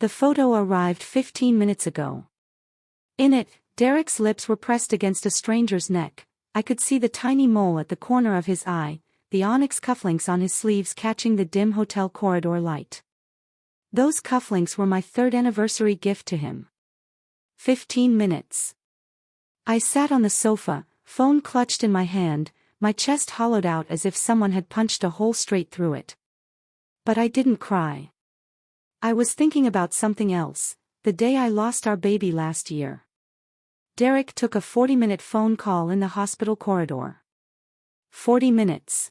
The photo arrived 15 minutes ago. In it, Derek's lips were pressed against a stranger's neck. I could see the tiny mole at the corner of his eye, the onyx cufflinks on his sleeves catching the dim hotel corridor light. Those cufflinks were my third anniversary gift to him. 15 minutes. I sat on the sofa, phone clutched in my hand, my chest hollowed out as if someone had punched a hole straight through it. But I didn't cry. I was thinking about something else, the day I lost our baby last year. Derek took a 40-minute phone call in the hospital corridor. 40 minutes.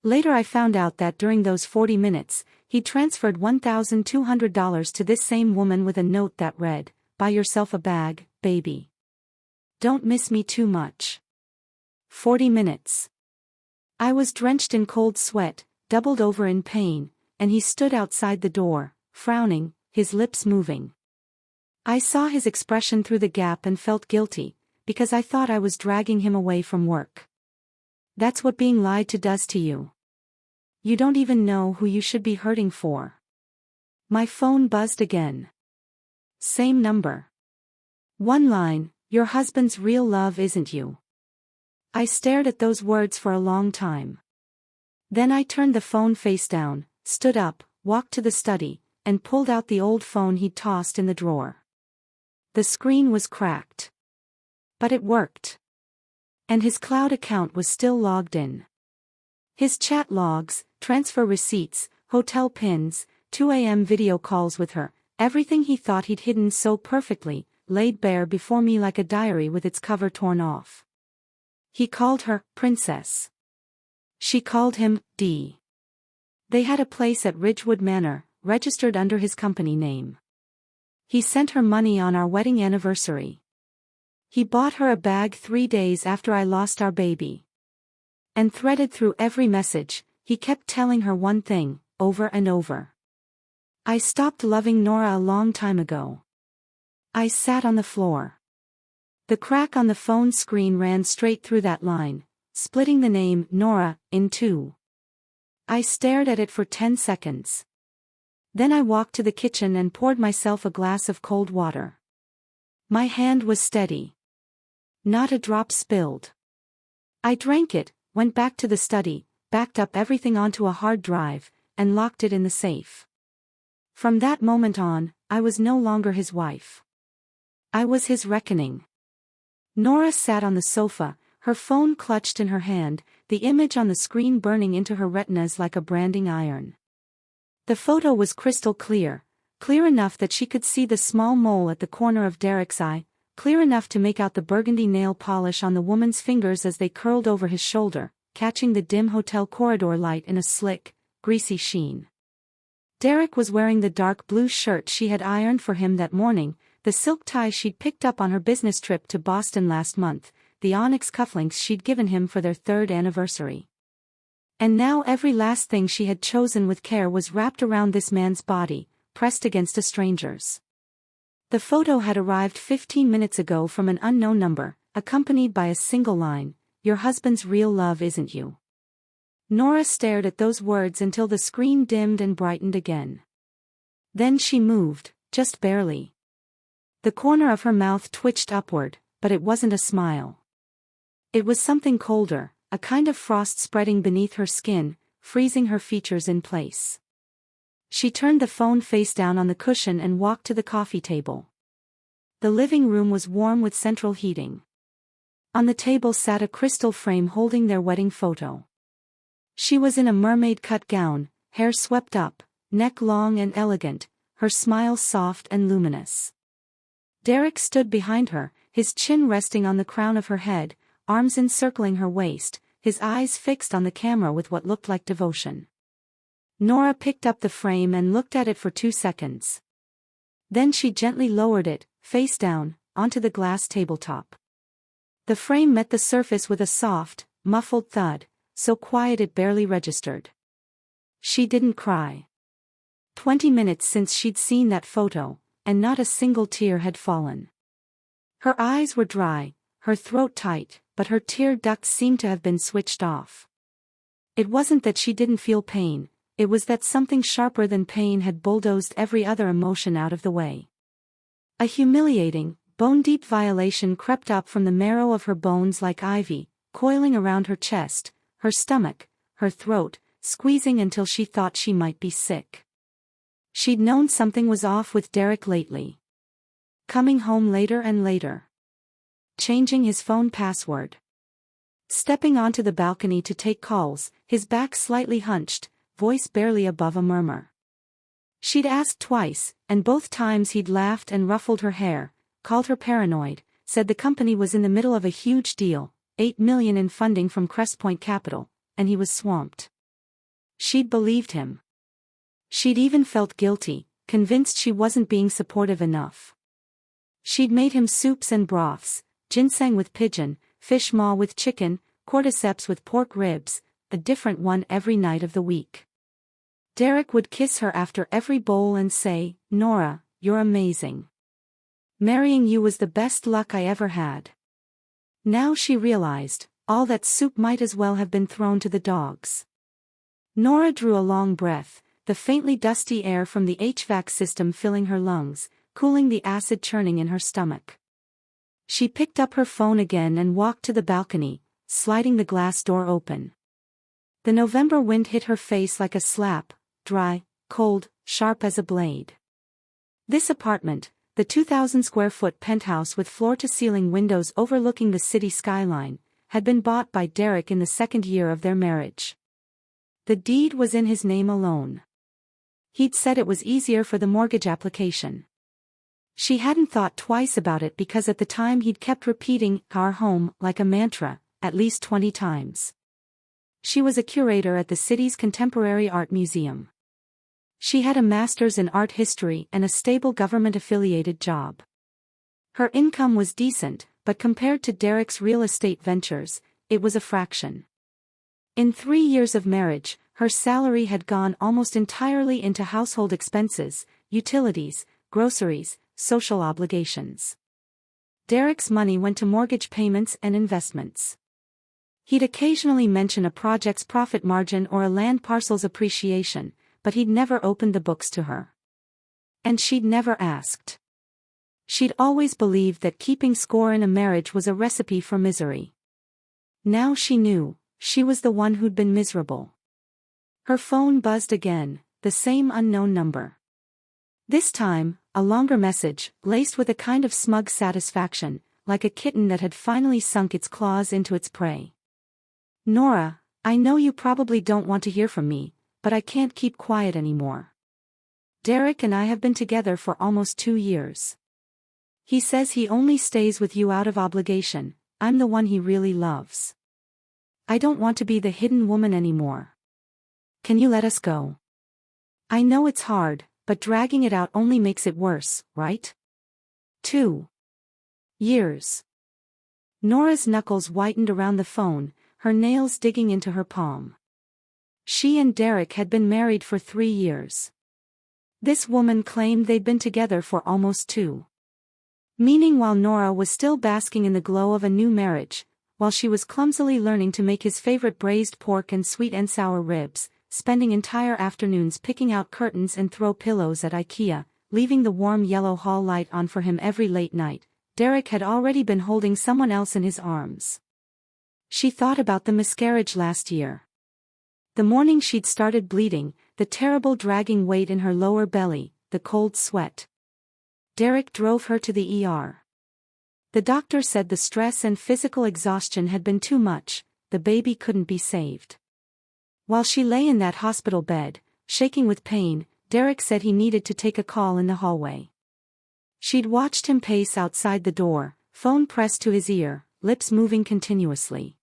Later I found out that during those 40 minutes, he transferred $1,200 to this same woman with a note that read, "Buy yourself a bag, baby. Don't miss me too much." 40 minutes. I was drenched in cold sweat, doubled over in pain, and he stood outside the door, frowning, his lips moving. I saw his expression through the gap and felt guilty, because I thought I was dragging him away from work. That's what being lied to does to you. You don't even know who you should be hurting for. My phone buzzed again. Same number. One line, "Your husband's real love isn't you." I stared at those words for a long time. Then I turned the phone face down, stood up, walked to the study, and pulled out the old phone he'd tossed in the drawer. The screen was cracked. But it worked. And his cloud account was still logged in. His chat logs, transfer receipts, hotel pins, 2 a.m. video calls with her, everything he thought he'd hidden so perfectly, laid bare before me like a diary with its cover torn off. He called her Princess. She called him D. They had a place at Ridgewood Manor, registered under his company name. He sent her money on our wedding anniversary. He bought her a bag 3 days after I lost our baby. And threaded through every message, he kept telling her one thing, over and over. I stopped loving Nora a long time ago. I sat on the floor. The crack on the phone screen ran straight through that line, splitting the name Nora in two. I stared at it for 10 seconds. Then I walked to the kitchen and poured myself a glass of cold water. My hand was steady. Not a drop spilled. I drank it, went back to the study, backed up everything onto a hard drive, and locked it in the safe. From that moment on, I was no longer his wife. I was his reckoning. Nora sat on the sofa, her phone clutched in her hand, the image on the screen burning into her retinas like a branding iron. The photo was crystal clear, clear enough that she could see the small mole at the corner of Derek's eye, clear enough to make out the burgundy nail polish on the woman's fingers as they curled over his shoulder, catching the dim hotel corridor light in a slick, greasy sheen. Derek was wearing the dark blue shirt she had ironed for him that morning, the silk tie she'd picked up on her business trip to Boston last month, the onyx cufflinks she'd given him for their 3rd anniversary. And now every last thing she had chosen with care was wrapped around this man's body, pressed against a stranger's. The photo had arrived 15 minutes ago from an unknown number, accompanied by a single line, "Your husband's real love isn't you." Nora stared at those words until the screen dimmed and brightened again. Then she moved, just barely. The corner of her mouth twitched upward, but it wasn't a smile. It was something colder, a kind of frost spreading beneath her skin, freezing her features in place. She turned the phone face down on the cushion and walked to the coffee table. The living room was warm with central heating. On the table sat a crystal frame holding their wedding photo. She was in a mermaid-cut gown, hair swept up, neck long and elegant, her smile soft and luminous. Derek stood behind her, his chin resting on the crown of her head, arms encircling her waist, his eyes fixed on the camera with what looked like devotion. Nora picked up the frame and looked at it for 2 seconds. Then she gently lowered it, face down, onto the glass tabletop. The frame met the surface with a soft, muffled thud, so quiet it barely registered. She didn't cry. 20 minutes since she'd seen that photo, and not a single tear had fallen. Her eyes were dry, her throat tight, but her tear ducts seemed to have been switched off. It wasn't that she didn't feel pain, it was that something sharper than pain had bulldozed every other emotion out of the way. A humiliating, bone-deep violation crept up from the marrow of her bones like ivy, coiling around her chest, her stomach, her throat, squeezing until she thought she might be sick. She'd known something was off with Derek lately. Coming home later and later. Changing his phone password. Stepping onto the balcony to take calls, his back slightly hunched, voice barely above a murmur. She'd asked twice, and both times he'd laughed and ruffled her hair, called her paranoid, said the company was in the middle of a huge deal, $8 million in funding from Crestpoint Capital, and he was swamped. She'd believed him. She'd even felt guilty, convinced she wasn't being supportive enough. She'd made him soups and broths, ginseng with pigeon, fish maw with chicken, cordyceps with pork ribs, a different one every night of the week. Derek would kiss her after every bowl and say, "Nora, you're amazing. Marrying you was the best luck I ever had." Now she realized, all that soup might as well have been thrown to the dogs. Nora drew a long breath, the faintly dusty air from the HVAC system filling her lungs, cooling the acid churning in her stomach. She picked up her phone again and walked to the balcony, sliding the glass door open. The November wind hit her face like a slap, dry, cold, sharp as a blade. This apartment, the 2,000-square-foot penthouse with floor-to-ceiling windows overlooking the city skyline, had been bought by Derek in the second year of their marriage. The deed was in his name alone. He'd said it was easier for the mortgage application. She hadn't thought twice about it because at the time he'd kept repeating "our home" like a mantra, at least 20 times. She was a curator at the city's Contemporary Art Museum. She had a master's in art history and a stable government-affiliated job. Her income was decent, but compared to Derek's real estate ventures, it was a fraction. In 3 years of marriage, her salary had gone almost entirely into household expenses, utilities, groceries, social obligations. Derek's money went to mortgage payments and investments. He'd occasionally mention a project's profit margin or a land parcel's appreciation, but he'd never opened the books to her. And she'd never asked. She'd always believed that keeping score in a marriage was a recipe for misery. Now she knew, she was the one who'd been miserable. Her phone buzzed again, the same unknown number. This time, a longer message, laced with a kind of smug satisfaction, like a kitten that had finally sunk its claws into its prey. "Nora, I know you probably don't want to hear from me, but I can't keep quiet anymore. Derek and I have been together for almost 2 years. He says he only stays with you out of obligation. I'm the one he really loves. I don't want to be the hidden woman anymore. Can you let us go? I know it's hard, but dragging it out only makes it worse, right? 2 years. Nora's knuckles whitened around the phone, her nails digging into her palm. She and Derek had been married for 3 years. This woman claimed they'd been together for almost 2. Meaning while Nora was still basking in the glow of a new marriage, while she was clumsily learning to make his favorite braised pork and sweet and sour ribs, spending entire afternoons picking out curtains and throw pillows at IKEA, leaving the warm yellow hall light on for him every late night, Derek had already been holding someone else in his arms. She thought about the miscarriage last year. The morning she'd started bleeding, the terrible dragging weight in her lower belly, the cold sweat. Derek drove her to the ER. The doctor said the stress and physical exhaustion had been too much, the baby couldn't be saved. While she lay in that hospital bed, shaking with pain, Derek said he needed to take a call in the hallway. She'd watched him pace outside the door, phone pressed to his ear, lips moving continuously.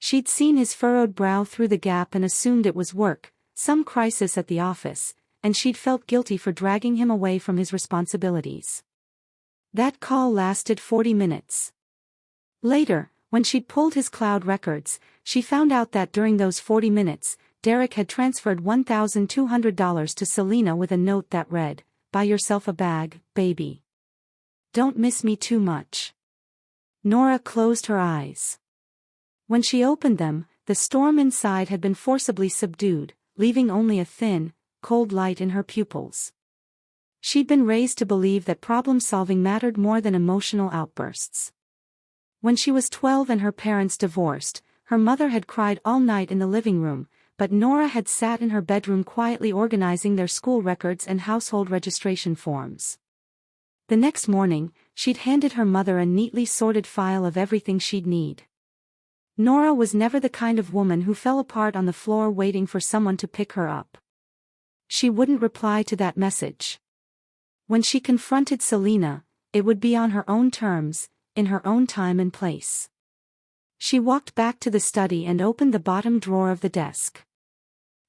She'd seen his furrowed brow through the gap and assumed it was work, some crisis at the office, and she'd felt guilty for dragging him away from his responsibilities. That call lasted 40 minutes. Later, when she'd pulled his cloud records, she found out that during those 40 minutes, Derek had transferred $1,200 to Selena with a note that read, "Buy yourself a bag, baby. Don't miss me too much." Nora closed her eyes. When she opened them, the storm inside had been forcibly subdued, leaving only a thin, cold light in her pupils. She'd been raised to believe that problem-solving mattered more than emotional outbursts. When she was 12 and her parents divorced, her mother had cried all night in the living room, but Nora had sat in her bedroom quietly organizing their school records and household registration forms. The next morning, she'd handed her mother a neatly sorted file of everything she'd need. Nora was never the kind of woman who fell apart on the floor waiting for someone to pick her up. She wouldn't reply to that message. When she confronted Selena, it would be on her own terms, in her own time and place. She walked back to the study and opened the bottom drawer of the desk.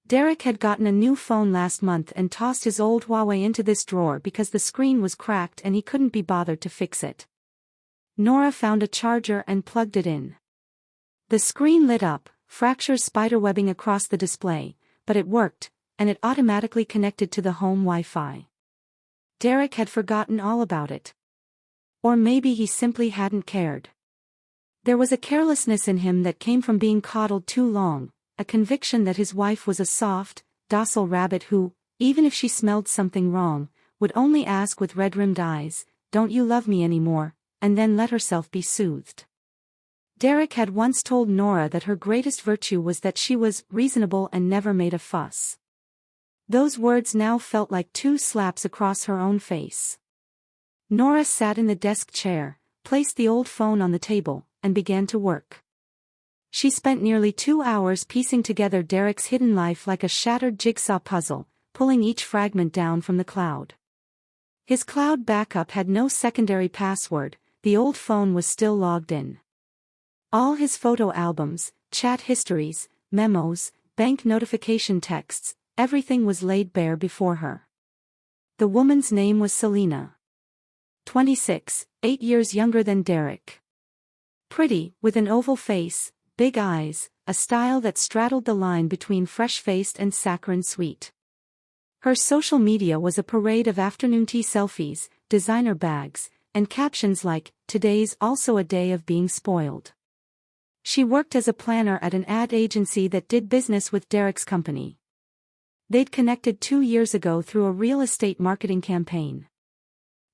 Derek had gotten a new phone last month and tossed his old Huawei into this drawer because the screen was cracked and he couldn't be bothered to fix it. Nora found a charger and plugged it in. The screen lit up, fractures spiderwebbing across the display, but it worked, and it automatically connected to the home Wi-Fi. Derek had forgotten all about it. Or maybe he simply hadn't cared. There was a carelessness in him that came from being coddled too long, a conviction that his wife was a soft, docile rabbit who, even if she smelled something wrong, would only ask with red-rimmed eyes, "Don't you love me anymore?" and then let herself be soothed. Derek had once told Nora that her greatest virtue was that she was reasonable and never made a fuss. Those words now felt like 2 slaps across her own face. Nora sat in the desk chair, placed the old phone on the table, and began to work. She spent nearly 2 hours piecing together Derek's hidden life like a shattered jigsaw puzzle, pulling each fragment down from the cloud. His cloud backup had no secondary password, the old phone was still logged in. All his photo albums, chat histories, memos, bank notification texts, everything was laid bare before her. The woman's name was Selena. 26, 8 years younger than Derek. Pretty, with an oval face, big eyes, a style that straddled the line between fresh-faced and saccharine sweet. Her social media was a parade of afternoon tea selfies, designer bags, and captions like, "Today's also a day of being spoiled." She worked as a planner at an ad agency that did business with Derek's company. They'd connected 2 years ago through a real estate marketing campaign.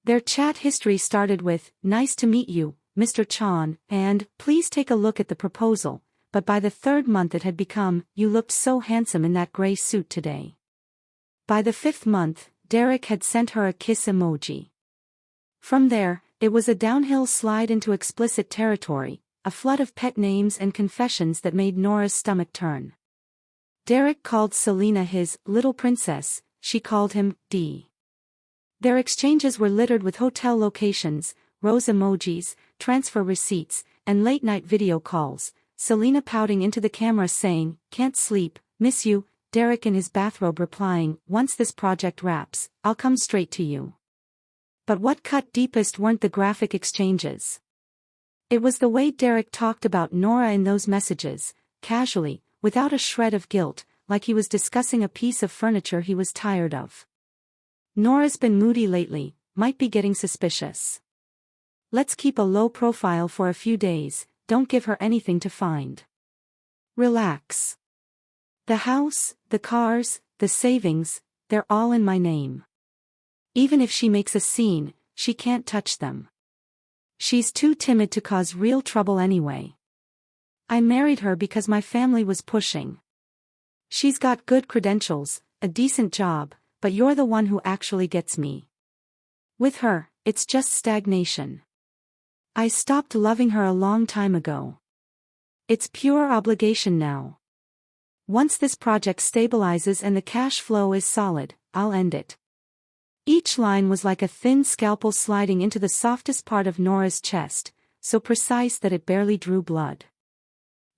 Their chat history started with, "Nice to meet you, Mr. Chan," and, "Please take a look at the proposal," but by the 3rd month it had become, "You looked so handsome in that gray suit today." By the 5th month, Derek had sent her a kiss emoji. From there, it was a downhill slide into explicit territory, a flood of pet names and confessions that made Nora's stomach turn. Derek called Selena his little princess, she called him D. Their exchanges were littered with hotel locations, rose emojis, transfer receipts, and late-night video calls, Selena pouting into the camera saying, "Can't sleep, miss you," Derek in his bathrobe replying, "Once this project wraps, I'll come straight to you." But what cut deepest weren't the graphic exchanges. It was the way Derek talked about Nora in those messages, casually, without a shred of guilt, like he was discussing a piece of furniture he was tired of. "Nora's been moody lately, might be getting suspicious. Let's keep a low profile for a few days, don't give her anything to find. Relax. The house, the cars, the savings, they're all in my name. Even if she makes a scene, she can't touch them. She's too timid to cause real trouble anyway. I married her because my family was pushing. She's got good credentials, a decent job, but you're the one who actually gets me. With her, it's just stagnation. I stopped loving her a long time ago. It's pure obligation now. Once this project stabilizes and the cash flow is solid, I'll end it." Each line was like a thin scalpel sliding into the softest part of Nora's chest, so precise that it barely drew blood.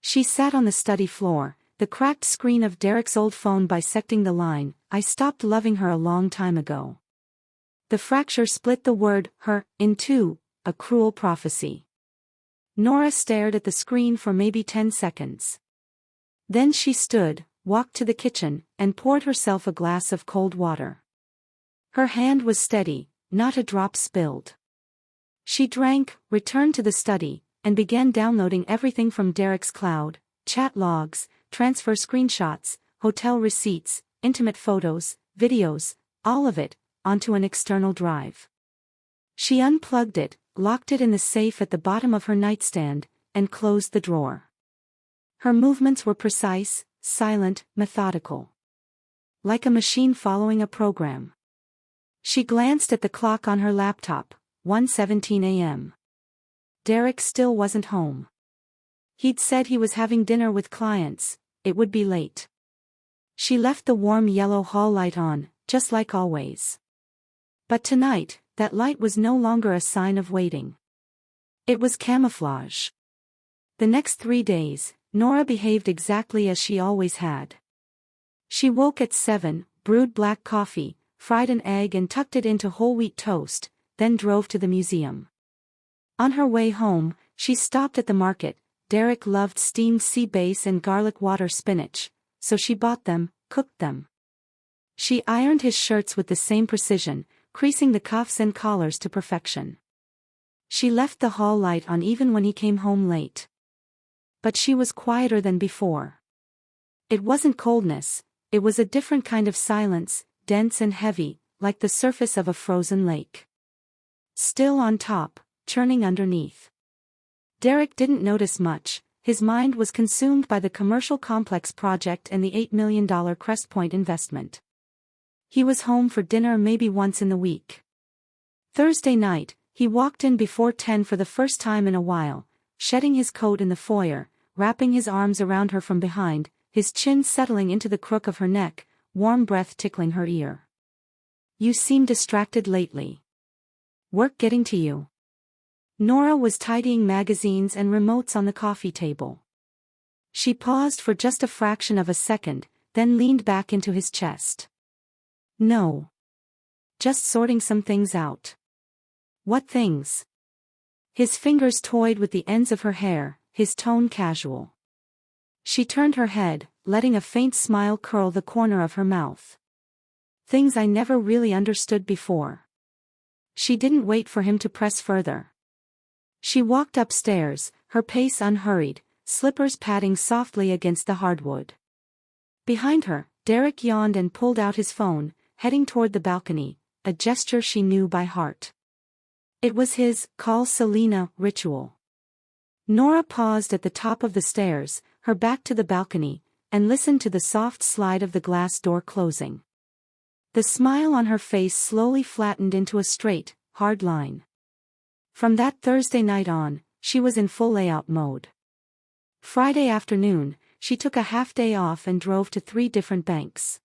She sat on the study floor, the cracked screen of Derek's old phone bisecting the line, "I stopped loving her a long time ago." The fracture split the word, her, in two, a cruel prophecy. Nora stared at the screen for maybe 10 seconds. Then she stood, walked to the kitchen, and poured herself a glass of cold water. Her hand was steady, not a drop spilled. She drank, returned to the study, and began downloading everything from Derek's cloud, chat logs, transfer screenshots, hotel receipts, intimate photos, videos, all of it, onto an external drive. She unplugged it, locked it in the safe at the bottom of her nightstand, and closed the drawer. Her movements were precise, silent, methodical. Like a machine following a program. She glanced at the clock on her laptop, 1:17 a.m. Derek still wasn't home. He'd said he was having dinner with clients, it would be late. She left the warm yellow hall light on, just like always. But tonight, that light was no longer a sign of waiting. It was camouflage. The next 3 days, Nora behaved exactly as she always had. She woke at 7, brewed black coffee, fried an egg and tucked it into whole wheat toast, then drove to the museum. On her way home, she stopped at the market. Derek loved steamed sea bass and garlic water spinach, so she bought them, cooked them. She ironed his shirts with the same precision, creasing the cuffs and collars to perfection. She left the hall light on even when he came home late. But she was quieter than before. It wasn't coldness, it was a different kind of silence, dense and heavy, like the surface of a frozen lake. Still on top, churning underneath. Derek didn't notice much, his mind was consumed by the commercial complex project and the $8 million Crest Point investment. He was home for dinner maybe once in the week. Thursday night, he walked in before 10 for the first time in a while, shedding his coat in the foyer, wrapping his arms around her from behind, his chin settling into the crook of her neck, warm breath tickling her ear. "You seem distracted lately. Work getting to you?" Nora was tidying magazines and remotes on the coffee table. She paused for just a fraction of a second, then leaned back into his chest. "No. Just sorting some things out." "What things?" His fingers toyed with the ends of her hair, his tone casual. She turned her head, letting a faint smile curl the corner of her mouth. "Things I never really understood before." She didn't wait for him to press further. She walked upstairs, her pace unhurried, slippers padding softly against the hardwood. Behind her, Derek yawned and pulled out his phone, heading toward the balcony, a gesture she knew by heart. It was his "call Selena" ritual. Nora paused at the top of the stairs, her back to the balcony, and listened to the soft slide of the glass door closing. The smile on her face slowly flattened into a straight, hard line. From that Thursday night on, she was in full layout mode. Friday afternoon, she took a half-day off and drove to 3 different banks.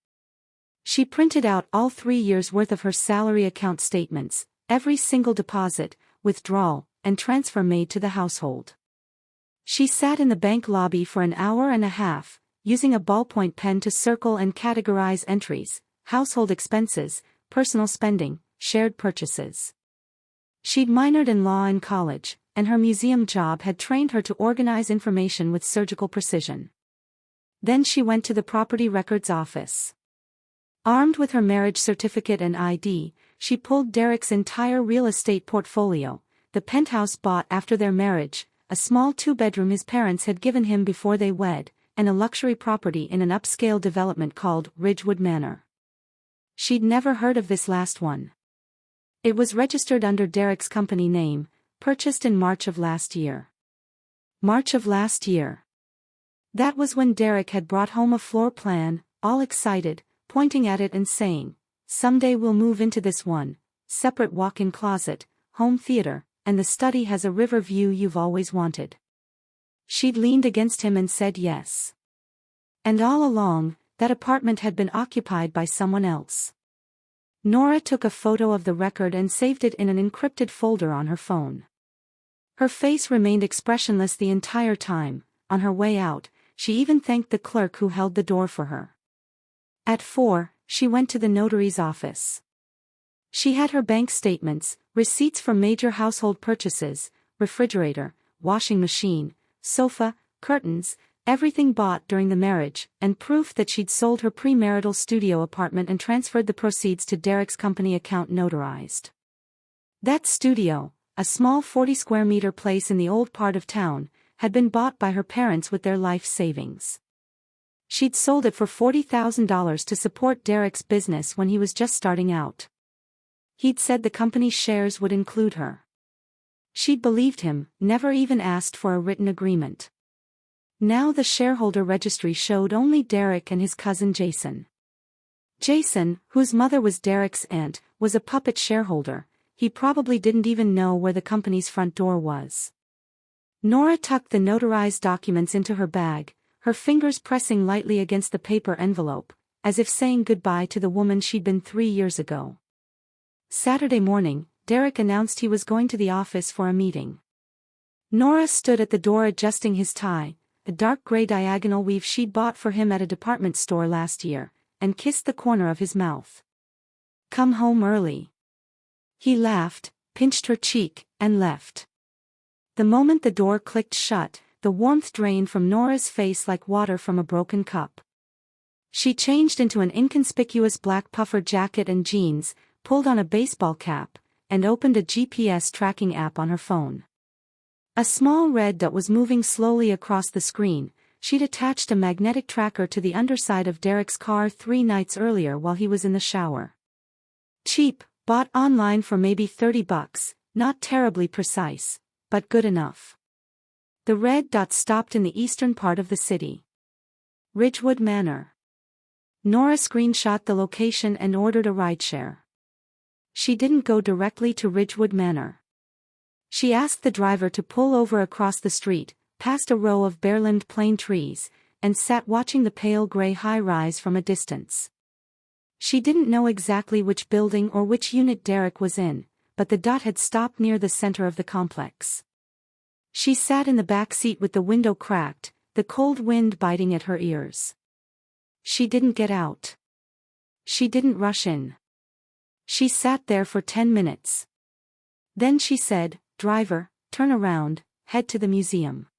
She printed out all 3 years' worth of her salary account statements, every single deposit, withdrawal, and transfer made to the household. She sat in the bank lobby for an hour and a half, using a ballpoint pen to circle and categorize entries, household expenses, personal spending, shared purchases. She'd minored in law in college, and her museum job had trained her to organize information with surgical precision. Then she went to the property records office. Armed with her marriage certificate and ID, she pulled Derek's entire real estate portfolio, the penthouse bought after their marriage, a small 2-bedroom his parents had given him before they wed, and a luxury property in an upscale development called Ridgewood Manor. She'd never heard of this last one. It was registered under Derek's company name, purchased in March of last year. March of last year. That was when Derek had brought home a floor plan, all excited, pointing at it and saying, "Someday we'll move into this one, separate walk-in closet, home theater, and the study has a river view you've always wanted." She'd leaned against him and said yes. And all along, that apartment had been occupied by someone else. Nora took a photo of the record and saved it in an encrypted folder on her phone. Her face remained expressionless the entire time. On her way out, she even thanked the clerk who held the door for her. At 4, she went to the notary's office. She had her bank statements, receipts for major household purchases, refrigerator, washing machine, sofa, curtains, everything bought during the marriage, and proof that she'd sold her premarital studio apartment and transferred the proceeds to Derek's company account notarized. That studio, a small 40-square-meter place in the old part of town, had been bought by her parents with their life savings. She'd sold it for $40,000 to support Derek's business when he was just starting out. He'd said the company's shares would include her. She'd believed him, never even asked for a written agreement. Now the shareholder registry showed only Derek and his cousin Jason. Jason, whose mother was Derek's aunt, was a puppet shareholder. He probably didn't even know where the company's front door was. Nora tucked the notarized documents into her bag, her fingers pressing lightly against the paper envelope, as if saying goodbye to the woman she'd been 3 years ago. Saturday morning, Derek announced he was going to the office for a meeting. Nora stood at the door adjusting his tie, a dark gray diagonal weave she'd bought for him at a department store last year, and kissed the corner of his mouth. "Come home early." He laughed, pinched her cheek, and left. The moment the door clicked shut, the warmth drained from Nora's face like water from a broken cup. She changed into an inconspicuous black puffer jacket and jeans, pulled on a baseball cap, and opened a GPS tracking app on her phone. A small red dot was moving slowly across the screen. She'd attached a magnetic tracker to the underside of Derek's car 3 nights earlier while he was in the shower. Cheap, bought online for maybe $30, not terribly precise, but good enough. The red dot stopped in the eastern part of the city. Ridgewood Manor. Nora screenshot the location and ordered a rideshare. She didn't go directly to Ridgewood Manor. She asked the driver to pull over across the street, past a row of bare-limbed plane trees, and sat watching the pale gray high-rise from a distance. She didn't know exactly which building or which unit Derek was in, but the dot had stopped near the center of the complex. She sat in the back seat with the window cracked, the cold wind biting at her ears. She didn't get out. She didn't rush in. She sat there for 10 minutes. Then she said, "Driver, turn around, head to the museum."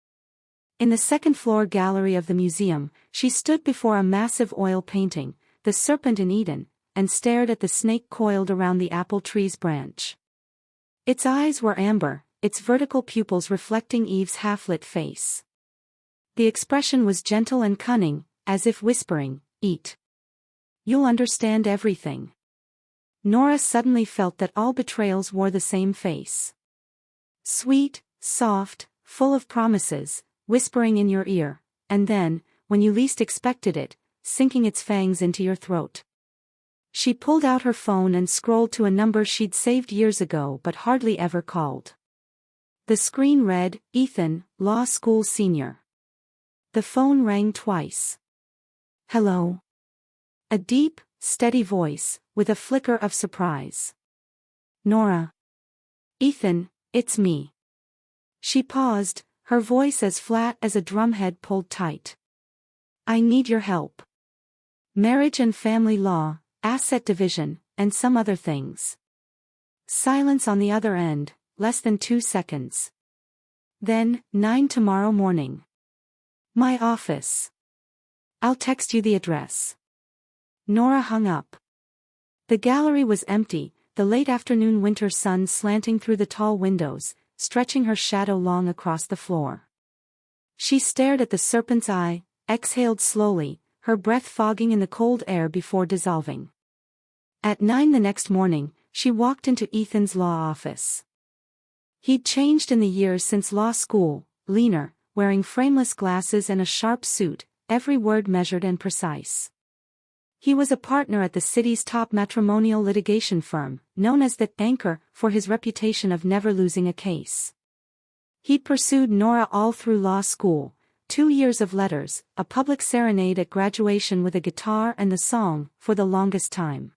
In the second-floor gallery of the museum, she stood before a massive oil painting, The Serpent in Eden, and stared at the snake coiled around the apple tree's branch. Its eyes were amber, its vertical pupils reflecting Eve's half-lit face. The expression was gentle and cunning, as if whispering, "Eat. You'll understand everything." Nora suddenly felt that all betrayals wore the same face. Sweet, soft, full of promises, whispering in your ear, and then, when you least expected it, sinking its fangs into your throat. She pulled out her phone and scrolled to a number she'd saved years ago but hardly ever called. The screen read, "Ethan, law school senior." The phone rang twice. "Hello?" A deep, steady voice, with a flicker of surprise. "Nora." "Ethan, it's me." She paused, her voice as flat as a drumhead pulled tight. "I need your help. Marriage and family law, asset division, and some other things." Silence on the other end, less than 2 seconds. Then, 9 tomorrow morning. "My office. I'll text you the address." Nora hung up. The gallery was empty, the late afternoon winter sun slanting through the tall windows, stretching her shadow long across the floor. She stared at the serpent's eye, exhaled slowly, her breath fogging in the cold air before dissolving. At 9 the next morning, she walked into Ethan's law office. He'd changed in the years since law school, leaner, wearing frameless glasses and a sharp suit, every word measured and precise. He was a partner at the city's top matrimonial litigation firm, known as the Anchor, for his reputation of never losing a case. He'd pursued Nora all through law school, 2 years of letters, a public serenade at graduation with a guitar and the song, for the longest time.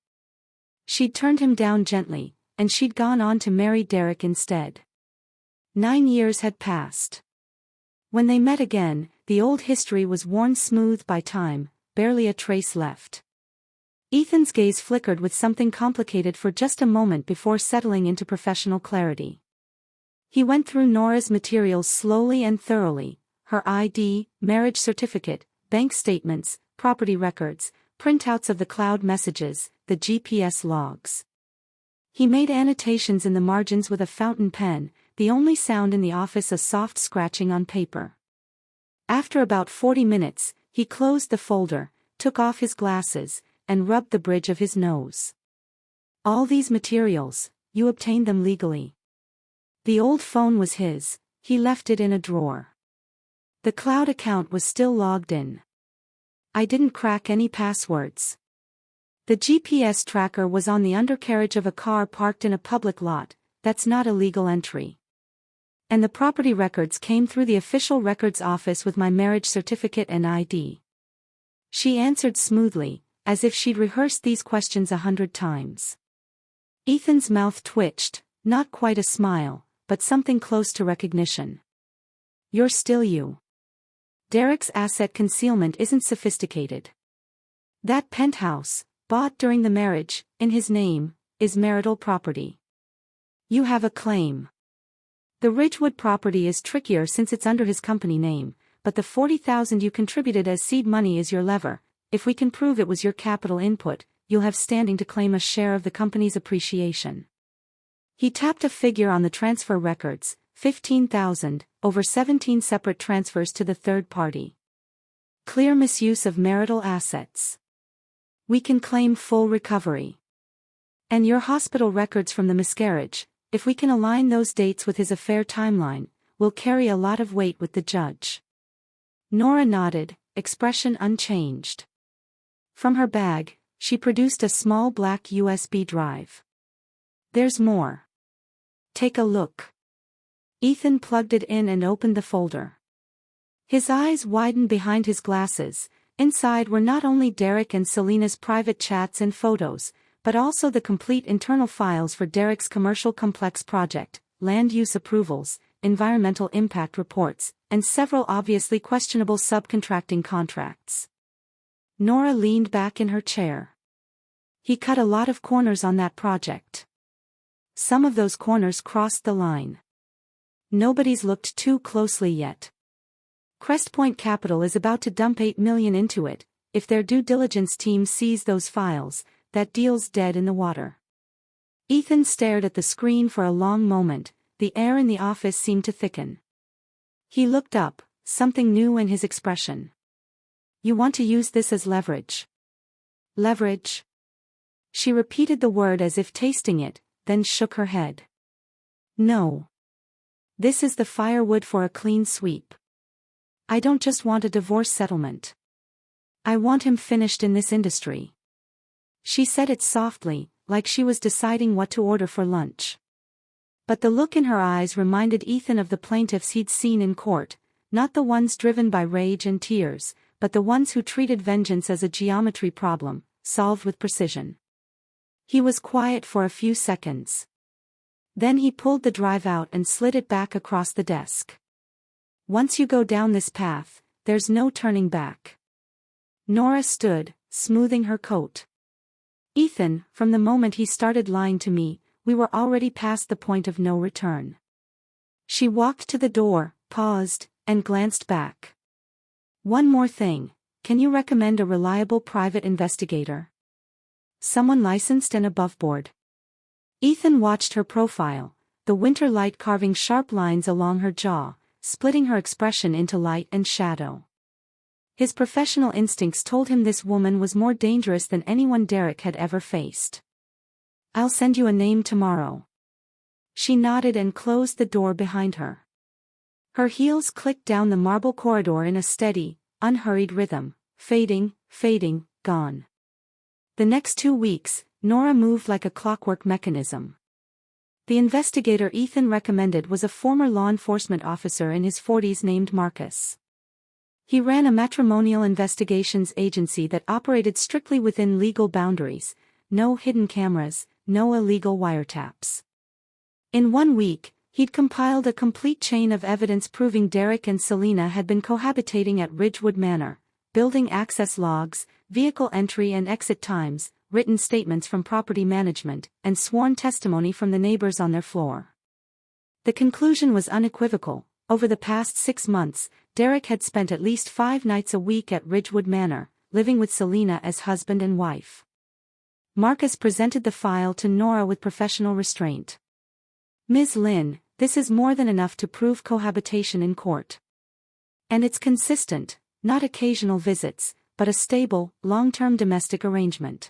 She'd turned him down gently, and she'd gone on to marry Derek instead. 9 years had passed. When they met again, the old history was worn smooth by time, barely a trace left. Ethan's gaze flickered with something complicated for just a moment before settling into professional clarity. He went through Nora's materials slowly and thoroughly, her ID, marriage certificate, bank statements, property records, printouts of the cloud messages, the GPS logs. He made annotations in the margins with a fountain pen, the only sound in the office a soft scratching on paper. After about 40 minutes, He closed the folder, took off his glasses, and rubbed the bridge of his nose. All these materials, you obtained them legally. The old phone was his, he left it in a drawer. The cloud account was still logged in. I didn't crack any passwords. The GPS tracker was on the undercarriage of a car parked in a public lot, that's not a legal entry. And the property records came through the official records office with my marriage certificate and ID. She answered smoothly, as if she'd rehearsed these questions 100 times. Ethan's mouth twitched, not quite a smile, but something close to recognition. You're still you. Derek's asset concealment isn't sophisticated. That penthouse, bought during the marriage, in his name, is marital property. You have a claim. The Ridgewood property is trickier since it's under his company name, but the $40,000 you contributed as seed money is your lever. If we can prove it was your capital input, you'll have standing to claim a share of the company's appreciation. He tapped a figure on the transfer records, $15,000, over 17 separate transfers to the third party. Clear misuse of marital assets. We can claim full recovery. And your hospital records from the miscarriage, if we can align those dates with his affair timeline, will carry a lot of weight with the judge. Nora nodded, expression unchanged. From her bag, she produced a small black USB drive. There's more. Take a look. Ethan plugged it in and opened the folder. His eyes widened behind his glasses. Inside were not only Derek and Selena's private chats and photos, but also the complete internal files for Derek's commercial complex project, land use approvals, environmental impact reports, and several obviously questionable subcontracting contracts. Nora leaned back in her chair. He cut a lot of corners on that project. Some of those corners crossed the line. Nobody's looked too closely yet. Crestpoint Capital is about to dump $8 million into it. If their due diligence team sees those files, that deal's dead in the water. Ethan stared at the screen for a long moment. The air in the office seemed to thicken. He looked up, something new in his expression. You want to use this as leverage? Leverage? She repeated the word as if tasting it, then shook her head. No. This is the firewood for a clean sweep. I don't just want a divorce settlement. I want him finished in this industry. She said it softly, like she was deciding what to order for lunch. But the look in her eyes reminded Ethan of the plaintiffs he'd seen in court, not the ones driven by rage and tears, but the ones who treated vengeance as a geometry problem, solved with precision. He was quiet for a few seconds. Then he pulled the drive out and slid it back across the desk. Once you go down this path, there's no turning back. Nora stood, smoothing her coat. Ethan, from the moment he started lying to me, we were already past the point of no return. She walked to the door, paused, and glanced back. One more thing, can you recommend a reliable private investigator? Someone licensed and above board. Ethan watched her profile, the winter light carving sharp lines along her jaw, splitting her expression into light and shadow. His professional instincts told him this woman was more dangerous than anyone Derek had ever faced. I'll send you a name tomorrow. She nodded and closed the door behind her. Her heels clicked down the marble corridor in a steady, unhurried rhythm, fading, gone. The next 2 weeks, Nora moved like a clockwork mechanism. The investigator Ethan recommended was a former law enforcement officer in his 40s named Marcus. He ran a matrimonial investigations agency that operated strictly within legal boundaries, no hidden cameras, no illegal wiretaps. In 1 week, he'd compiled a complete chain of evidence proving Derek and Selena had been cohabitating at Ridgewood Manor, building access logs, vehicle entry and exit times, written statements from property management, and sworn testimony from the neighbors on their floor. The conclusion was unequivocal. Over the past 6 months, Derek had spent at least 5 nights a week at Ridgewood Manor, living with Selena as husband and wife. Marcus presented the file to Nora with professional restraint. Ms. Lynn, this is more than enough to prove cohabitation in court. And it's consistent, not occasional visits, but a stable, long-term domestic arrangement.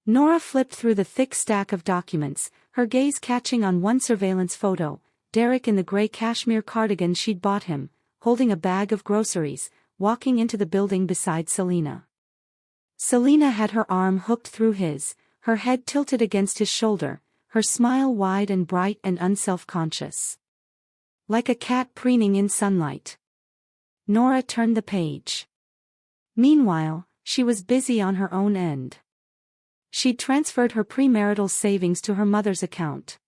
Nora flipped through the thick stack of documents, her gaze catching on one surveillance photo, Derek in the gray cashmere cardigan she'd bought him, holding a bag of groceries, walking into the building beside Selena. Selena had her arm hooked through his, her head tilted against his shoulder, her smile wide and bright and unself-conscious. Like a cat preening in sunlight. Nora turned the page. Meanwhile, she was busy on her own end. She'd transferred her premarital savings to her mother's account.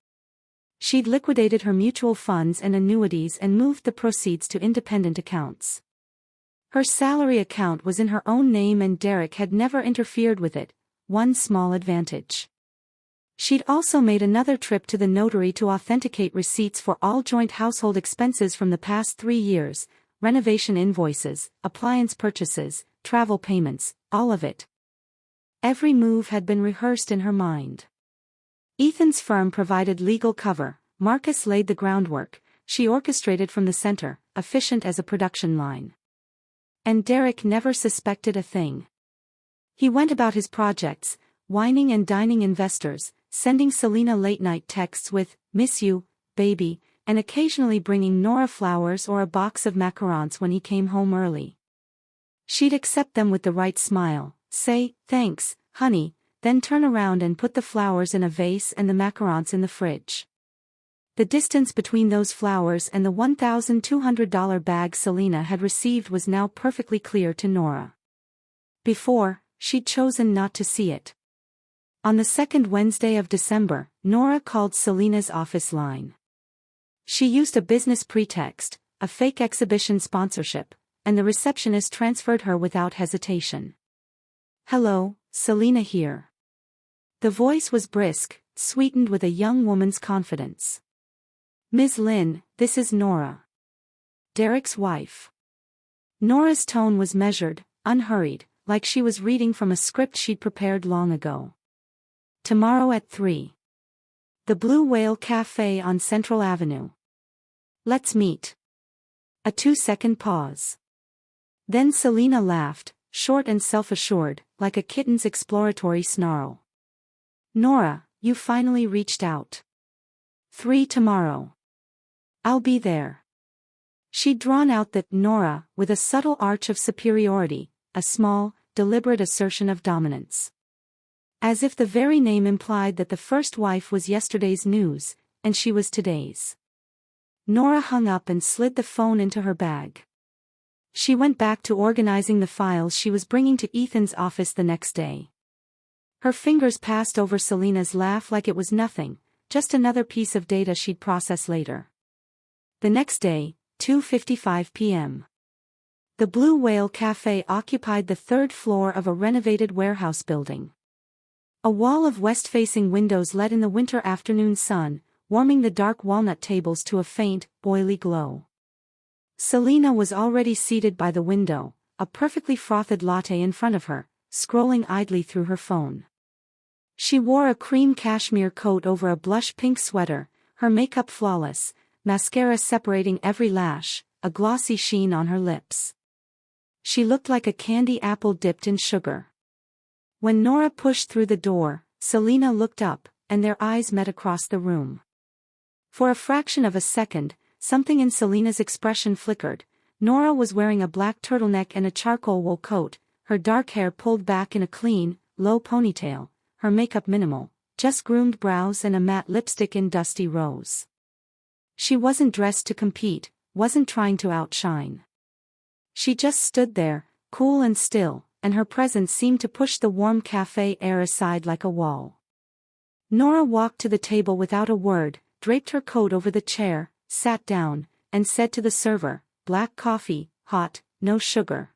She'd liquidated her mutual funds and annuities and moved the proceeds to independent accounts. Her salary account was in her own name and Derek had never interfered with it, one small advantage. She'd also made another trip to the notary to authenticate receipts for all joint household expenses from the past 3 years, renovation invoices, appliance purchases, travel payments, all of it. Every move had been rehearsed in her mind. Ethan's firm provided legal cover, Marcus laid the groundwork, she orchestrated from the center, efficient as a production line. And Derek never suspected a thing. He went about his projects, whining and dining investors, sending Selena late-night texts with, "Miss you, baby," and occasionally bringing Nora flowers or a box of macarons when he came home early. She'd accept them with the right smile, say, "Thanks, honey," then turn around and put the flowers in a vase and the macarons in the fridge. The distance between those flowers and the $1,200 bag Selena had received was now perfectly clear to Nora. Before, she'd chosen not to see it. On the second Wednesday of December, Nora called Selena's office line. She used a business pretext, a fake exhibition sponsorship, and the receptionist transferred her without hesitation. "Hello, Selena here." The voice was brisk, sweetened with a young woman's confidence. "Ms. Lynn, this is Nora. Derek's wife." Nora's tone was measured, unhurried, like she was reading from a script she'd prepared long ago. "Tomorrow at 3. The Blue Whale Cafe on Central Avenue. Let's meet." A 2-second pause. Then Selena laughed, short and self-assured, like a kitten's exploratory snarl. "Nora, you finally reached out. 3 tomorrow. I'll be there." She'd drawn out the Nora with a subtle arch of superiority, a small, deliberate assertion of dominance. As if the very name implied that the first wife was yesterday's news, and she was today's. Nora hung up and slid the phone into her bag. She went back to organizing the files she was bringing to Ethan's office the next day. Her fingers passed over Selena's laugh like it was nothing, just another piece of data she'd process later. The next day, 2:55 p.m. The Blue Whale Cafe occupied the 3rd floor of a renovated warehouse building. A wall of west-facing windows let in the winter afternoon sun, warming the dark walnut tables to a faint, oily glow. Selena was already seated by the window, a perfectly frothed latte in front of her, scrolling idly through her phone. She wore a cream cashmere coat over a blush pink sweater, her makeup flawless, mascara separating every lash, a glossy sheen on her lips. She looked like a candy apple dipped in sugar. When Nora pushed through the door, Selena looked up, and their eyes met across the room. For a fraction of a second, something in Selena's expression flickered. Nora was wearing a black turtleneck and a charcoal wool coat, her dark hair pulled back in a clean, low ponytail, her makeup minimal, just groomed brows and a matte lipstick in dusty rose. She wasn't dressed to compete, wasn't trying to outshine. She just stood there, cool and still, and her presence seemed to push the warm cafe air aside like a wall. Nora walked to the table without a word, draped her coat over the chair, sat down, and said to the server, "Black coffee, hot, no sugar."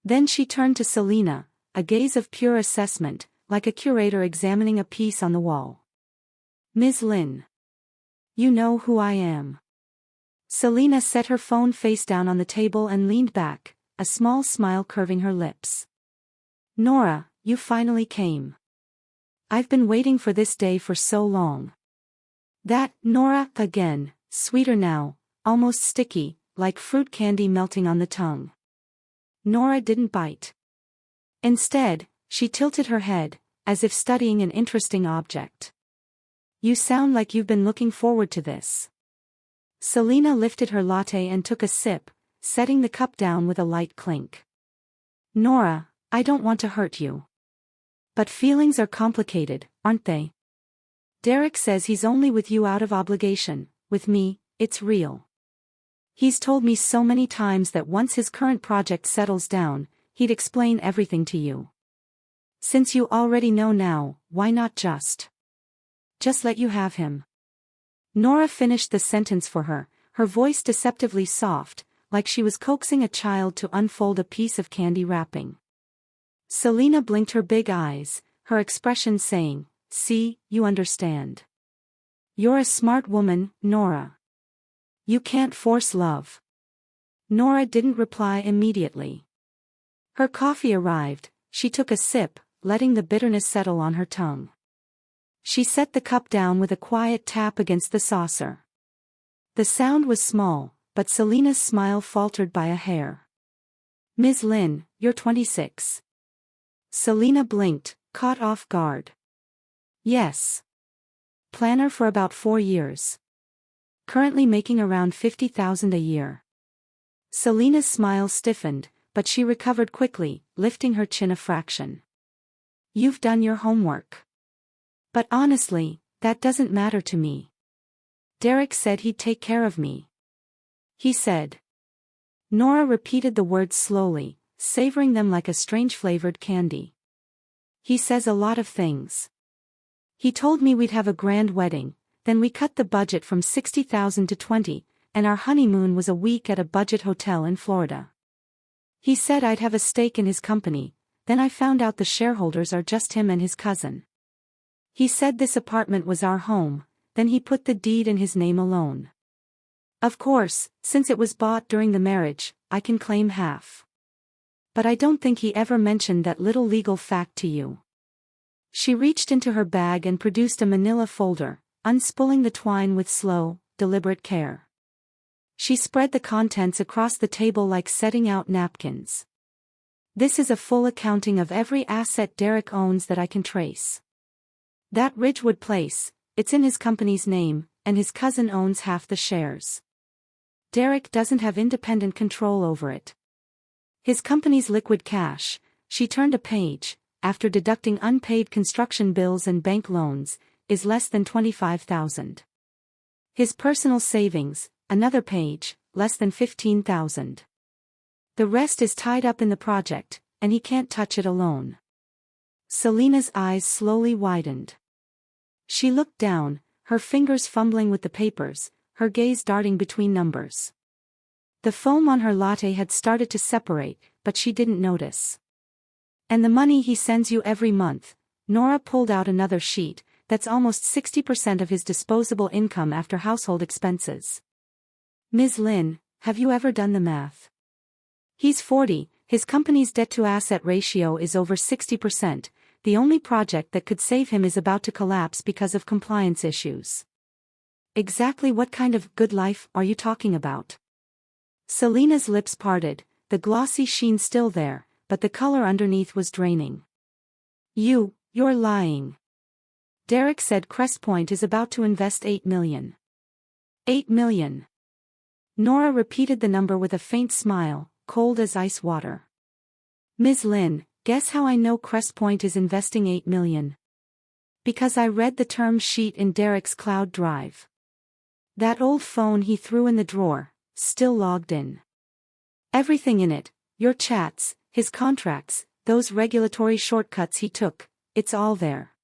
Then she turned to Selena, a gaze of pure assessment, like a curator examining a piece on the wall. "Ms. Lynn. You know who I am." Selena set her phone face down on the table and leaned back, a small smile curving her lips. "Nora, you finally came. I've been waiting for this day for so long." That, Nora, again, sweeter now, almost sticky, like fruit candy melting on the tongue. Nora didn't bite. Instead, she tilted her head, as if studying an interesting object. You sound like you've been looking forward to this. Selena lifted her latte and took a sip, setting the cup down with a light clink. Nora, I don't want to hurt you. But feelings are complicated, aren't they? Derek says he's only with you out of obligation. With me, it's real. He's told me so many times that once his current project settles down, he'd explain everything to you. Since you already know now, why not just let you have him? Nora finished the sentence for her, her voice deceptively soft, like she was coaxing a child to unfold a piece of candy wrapping. Selena blinked her big eyes, her expression saying, "See, you understand. You're a smart woman, Nora. You can't force love." Nora didn't reply immediately. Her coffee arrived, she took a sip, letting the bitterness settle on her tongue. She set the cup down with a quiet tap against the saucer. The sound was small, but Selena's smile faltered by a hair. "Ms. Lin, you're 26. Selena blinked, caught off guard. "Yes. Planner for about 4 years. Currently making around 50,000 a year." Selena's smile stiffened, but she recovered quickly, lifting her chin a fraction. "You've done your homework. But honestly, that doesn't matter to me. Derek said he'd take care of me. He said." Nora repeated the words slowly, savoring them like a strange-flavored candy. "He says a lot of things. He told me we'd have a grand wedding, then we cut the budget from 60,000 to 20, and our honeymoon was a week at a budget hotel in Florida. He said I'd have a stake in his company, then I found out the shareholders are just him and his cousin. He said this apartment was our home, then he put the deed in his name alone. Of course, since it was bought during the marriage, I can claim half. But I don't think he ever mentioned that little legal fact to you." She reached into her bag and produced a manila folder, unspooling the twine with slow, deliberate care. She spread the contents across the table like setting out napkins. "This is a full accounting of every asset Derek owns that I can trace. That Ridgewood place, it's in his company's name, and his cousin owns half the shares. Derek doesn't have independent control over it. His company's liquid cash," she turned a page, "after deducting unpaid construction bills and bank loans, is less than 25,000. His personal savings, another page, less than 15,000. The rest is tied up in the project, and he can't touch it alone." Selena's eyes slowly widened. She looked down, her fingers fumbling with the papers, her gaze darting between numbers. The foam on her latte had started to separate, but she didn't notice. "And the money he sends you every month," Nora pulled out another sheet, "that's almost 60% of his disposable income after household expenses. Ms. Lin, have you ever done the math? He's 40, his company's debt-to-asset ratio is over 60%, the only project that could save him is about to collapse because of compliance issues. Exactly what kind of good life are you talking about?" Selena's lips parted, the glossy sheen still there, but the color underneath was draining. You're lying. Derek said Crestpoint is about to invest $8 million. $8 million. Nora repeated the number with a faint smile, cold as ice water. "Ms. Lin, guess how I know Crestpoint is investing $8 million? Because I read the term sheet in Derek's cloud drive. That old phone he threw in the drawer, still logged in. Everything in it, your chats, his contracts, those regulatory shortcuts he took, it's all there."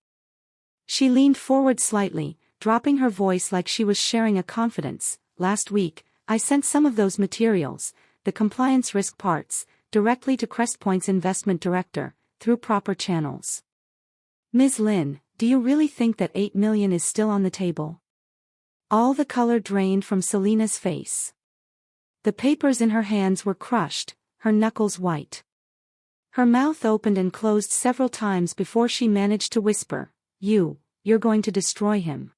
She leaned forward slightly, dropping her voice like she was sharing a confidence. "Last week, I sent some of those materials, the compliance risk parts, directly to Crestpoint's investment director, through proper channels. Ms. Lin, do you really think that $8 million is still on the table?" All the color drained from Selena's face. The papers in her hands were crushed, her knuckles white. Her mouth opened and closed several times before she managed to whisper, You're going to destroy him.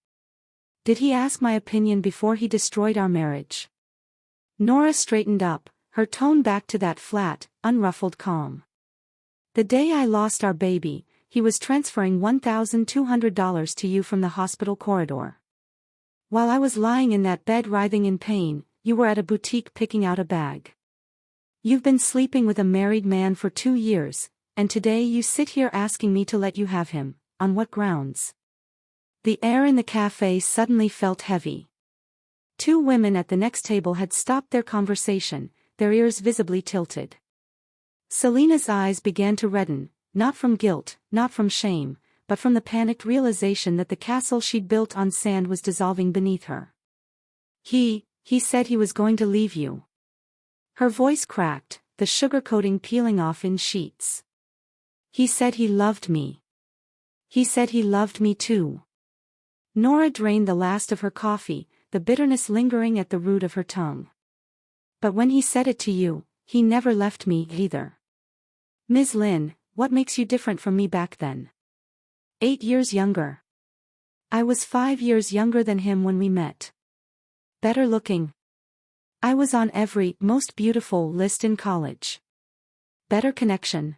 Did he ask my opinion before he destroyed our marriage?" Nora straightened up, her tone back to that flat, unruffled calm. "The day I lost our baby, he was transferring $1,200 to you from the hospital corridor. While I was lying in that bed writhing in pain, you were at a boutique picking out a bag. You've been sleeping with a married man for 2 years, and today you sit here asking me to let you have him. On what grounds?" The air in the cafe suddenly felt heavy. 2 women at the next table had stopped their conversation, their ears visibly tilted. Selena's eyes began to redden, not from guilt, not from shame, but from the panicked realization that the castle she'd built on sand was dissolving beneath her. He said he was going to leave you." Her voice cracked, the sugar coating peeling off in sheets. "He said he loved me. He said he loved me too." Nora drained the last of her coffee, the bitterness lingering at the root of her tongue. "But when he said it to you, he never left me either. Ms. Lynn, what makes you different from me back then? 8 years younger. I was 5 years younger than him when we met. Better looking. I was on every most beautiful list in college. Better connection.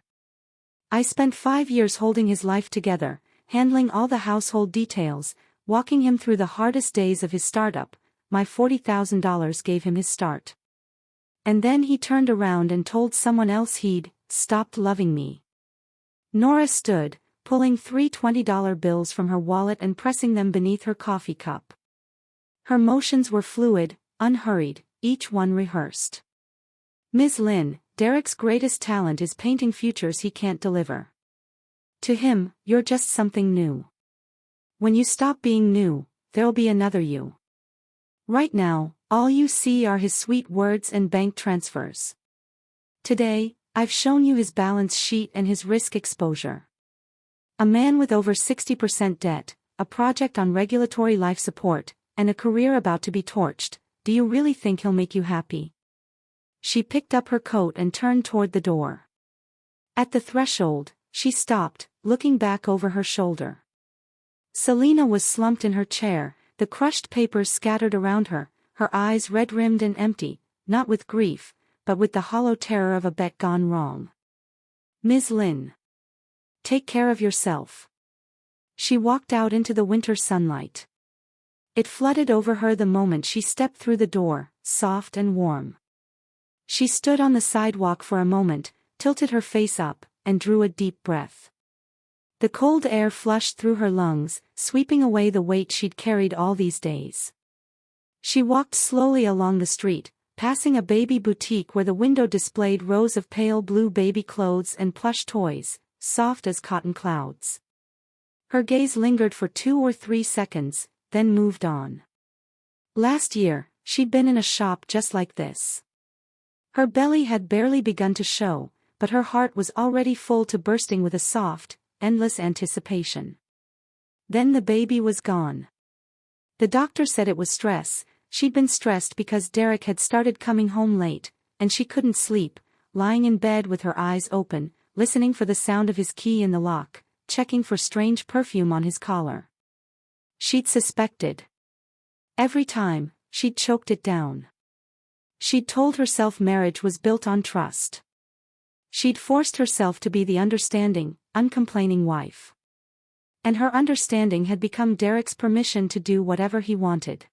I spent 5 years holding his life together, handling all the household details, walking him through the hardest days of his startup. My $40,000 gave him his start. And then he turned around and told someone else he'd stopped loving me." Nora stood, pulling 3 $20 bills from her wallet and pressing them beneath her coffee cup. Her motions were fluid, unhurried, each one rehearsed. "Ms. Lynn, Derek's greatest talent is painting futures he can't deliver. To him, you're just something new. When you stop being new, there'll be another you. Right now, all you see are his sweet words and bank transfers. Today, I've shown you his balance sheet and his risk exposure. A man with over 60% debt, a project on regulatory life support, and a career about to be torched. Do you really think he'll make you happy?" She picked up her coat and turned toward the door. At the threshold, she stopped, looking back over her shoulder. Selena was slumped in her chair, the crushed papers scattered around her, her eyes red-rimmed and empty, not with grief, but with the hollow terror of a bet gone wrong. "Ms. Lynn. Take care of yourself." She walked out into the winter sunlight. It flooded over her the moment she stepped through the door, soft and warm. She stood on the sidewalk for a moment, tilted her face up, and drew a deep breath. The cold air flushed through her lungs, sweeping away the weight she'd carried all these days. She walked slowly along the street, passing a baby boutique where the window displayed rows of pale blue baby clothes and plush toys, soft as cotton clouds. Her gaze lingered for 2 or 3 seconds, then moved on. Last year, she'd been in a shop just like this. Her belly had barely begun to show, but her heart was already full to bursting with a soft, endless anticipation. Then the baby was gone. The doctor said it was stress. She'd been stressed because Derek had started coming home late, and she couldn't sleep, lying in bed with her eyes open, listening for the sound of his key in the lock, checking for strange perfume on his collar. She'd suspected. Every time, she'd choked it down. She'd told herself marriage was built on trust. She'd forced herself to be the understanding, uncomplaining wife. And her understanding had become Derek's permission to do whatever he wanted.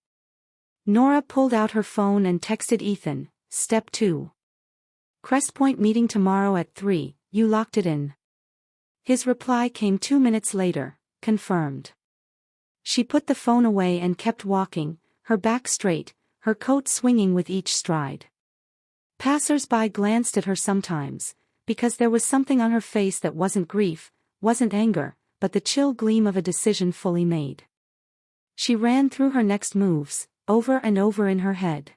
Nora pulled out her phone and texted Ethan, "Step 2. Crest Point meeting tomorrow at 3, you locked it in." His reply came 2 minutes later, confirmed. She put the phone away and kept walking, her back straight, her coat swinging with each stride. Passers-by glanced at her sometimes, because there was something on her face that wasn't grief, wasn't anger, but the chill gleam of a decision fully made. She ran through her next moves, over and over in her head.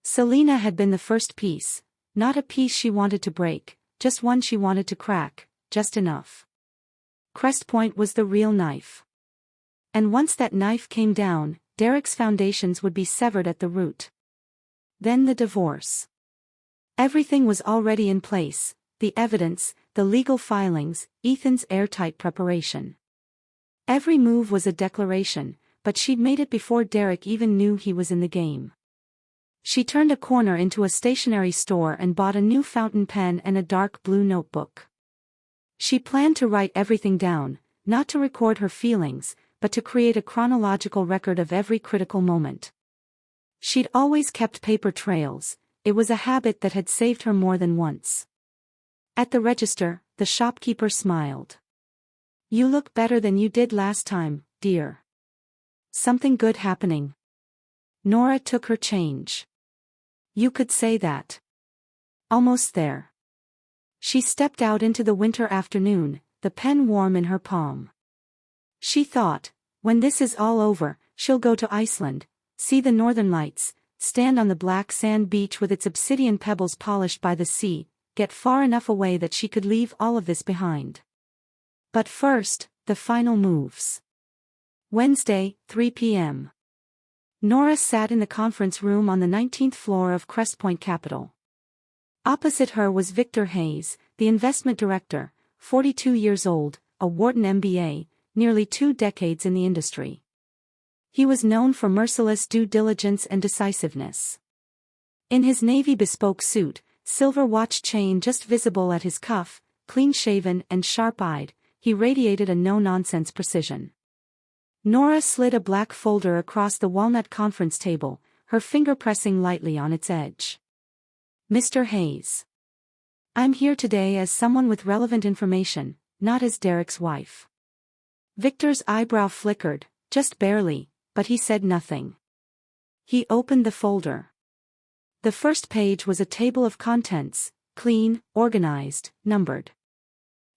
Selena had been the first piece, not a piece she wanted to break, just one she wanted to crack, just enough. Crest Point was the real knife. And once that knife came down, Derek's foundations would be severed at the root. Then the divorce. Everything was already in place, the evidence, the legal filings, Ethan's airtight preparation. Every move was a declaration, but she'd made it before Derek even knew he was in the game. She turned a corner into a stationery store and bought a new fountain pen and a dark blue notebook. She planned to write everything down, not to record her feelings, but to create a chronological record of every critical moment. She'd always kept paper trails. It was a habit that had saved her more than once. At the register, the shopkeeper smiled. "You look better than you did last time, dear. Something good happening?" Nora took her change. "You could say that." "Almost there." She stepped out into the winter afternoon, the pen warm in her palm. She thought, when this is all over, she'll go to Iceland, see the northern lights, stand on the black sand beach with its obsidian pebbles polished by the sea, get far enough away that she could leave all of this behind. But first, the final moves. Wednesday, 3 p.m. Nora sat in the conference room on the 19th floor of Crestpoint Capital. Opposite her was Victor Hayes, the investment director, 42 years old, a Wharton MBA, nearly 2 decades in the industry. He was known for merciless due diligence and decisiveness. In his navy bespoke suit, silver watch chain just visible at his cuff, clean-shaven and sharp-eyed, he radiated a no-nonsense precision. Nora slid a black folder across the walnut conference table, her finger pressing lightly on its edge. "Mr. Hayes. I'm here today as someone with relevant information, not as Derek's wife." Victor's eyebrow flickered, just barely, but he said nothing. He opened the folder. The first page was a table of contents, clean, organized, numbered.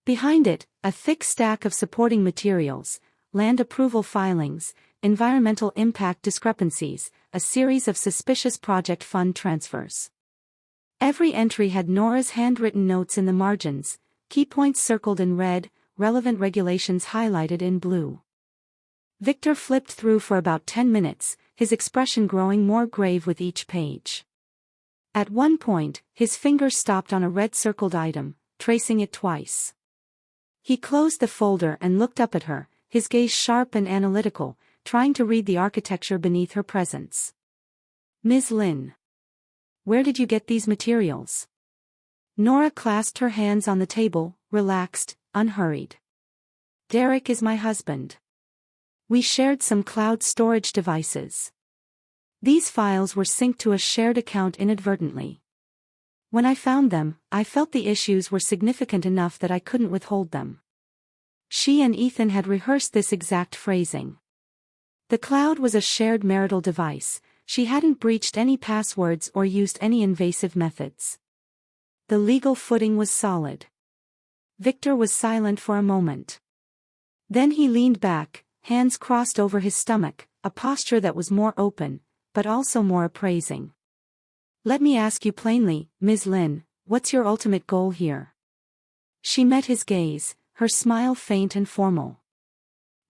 Behind it, a thick stack of supporting materials, land approval filings, environmental impact discrepancies, a series of suspicious project fund transfers. Every entry had Nora's handwritten notes in the margins, key points circled in red, relevant regulations highlighted in blue. Victor flipped through for about 10 minutes, his expression growing more grave with each page. At one point, his fingers stopped on a red-circled item, tracing it twice. He closed the folder and looked up at her, his gaze sharp and analytical, trying to read the architecture beneath her presence. "Ms. Lynn. Where did you get these materials?" Nora clasped her hands on the table, relaxed, unhurried. "Derek is my husband. We shared some cloud storage devices. These files were synced to a shared account inadvertently. When I found them, I felt the issues were significant enough that I couldn't withhold them." She and Ethan had rehearsed this exact phrasing. The cloud was a shared marital device. She hadn't breached any passwords or used any invasive methods. The legal footing was solid. Victor was silent for a moment. Then he leaned back, hands crossed over his stomach, a posture that was more open, but also more appraising. "Let me ask you plainly, Ms. Lynn, what's your ultimate goal here?" She met his gaze, her smile faint and formal.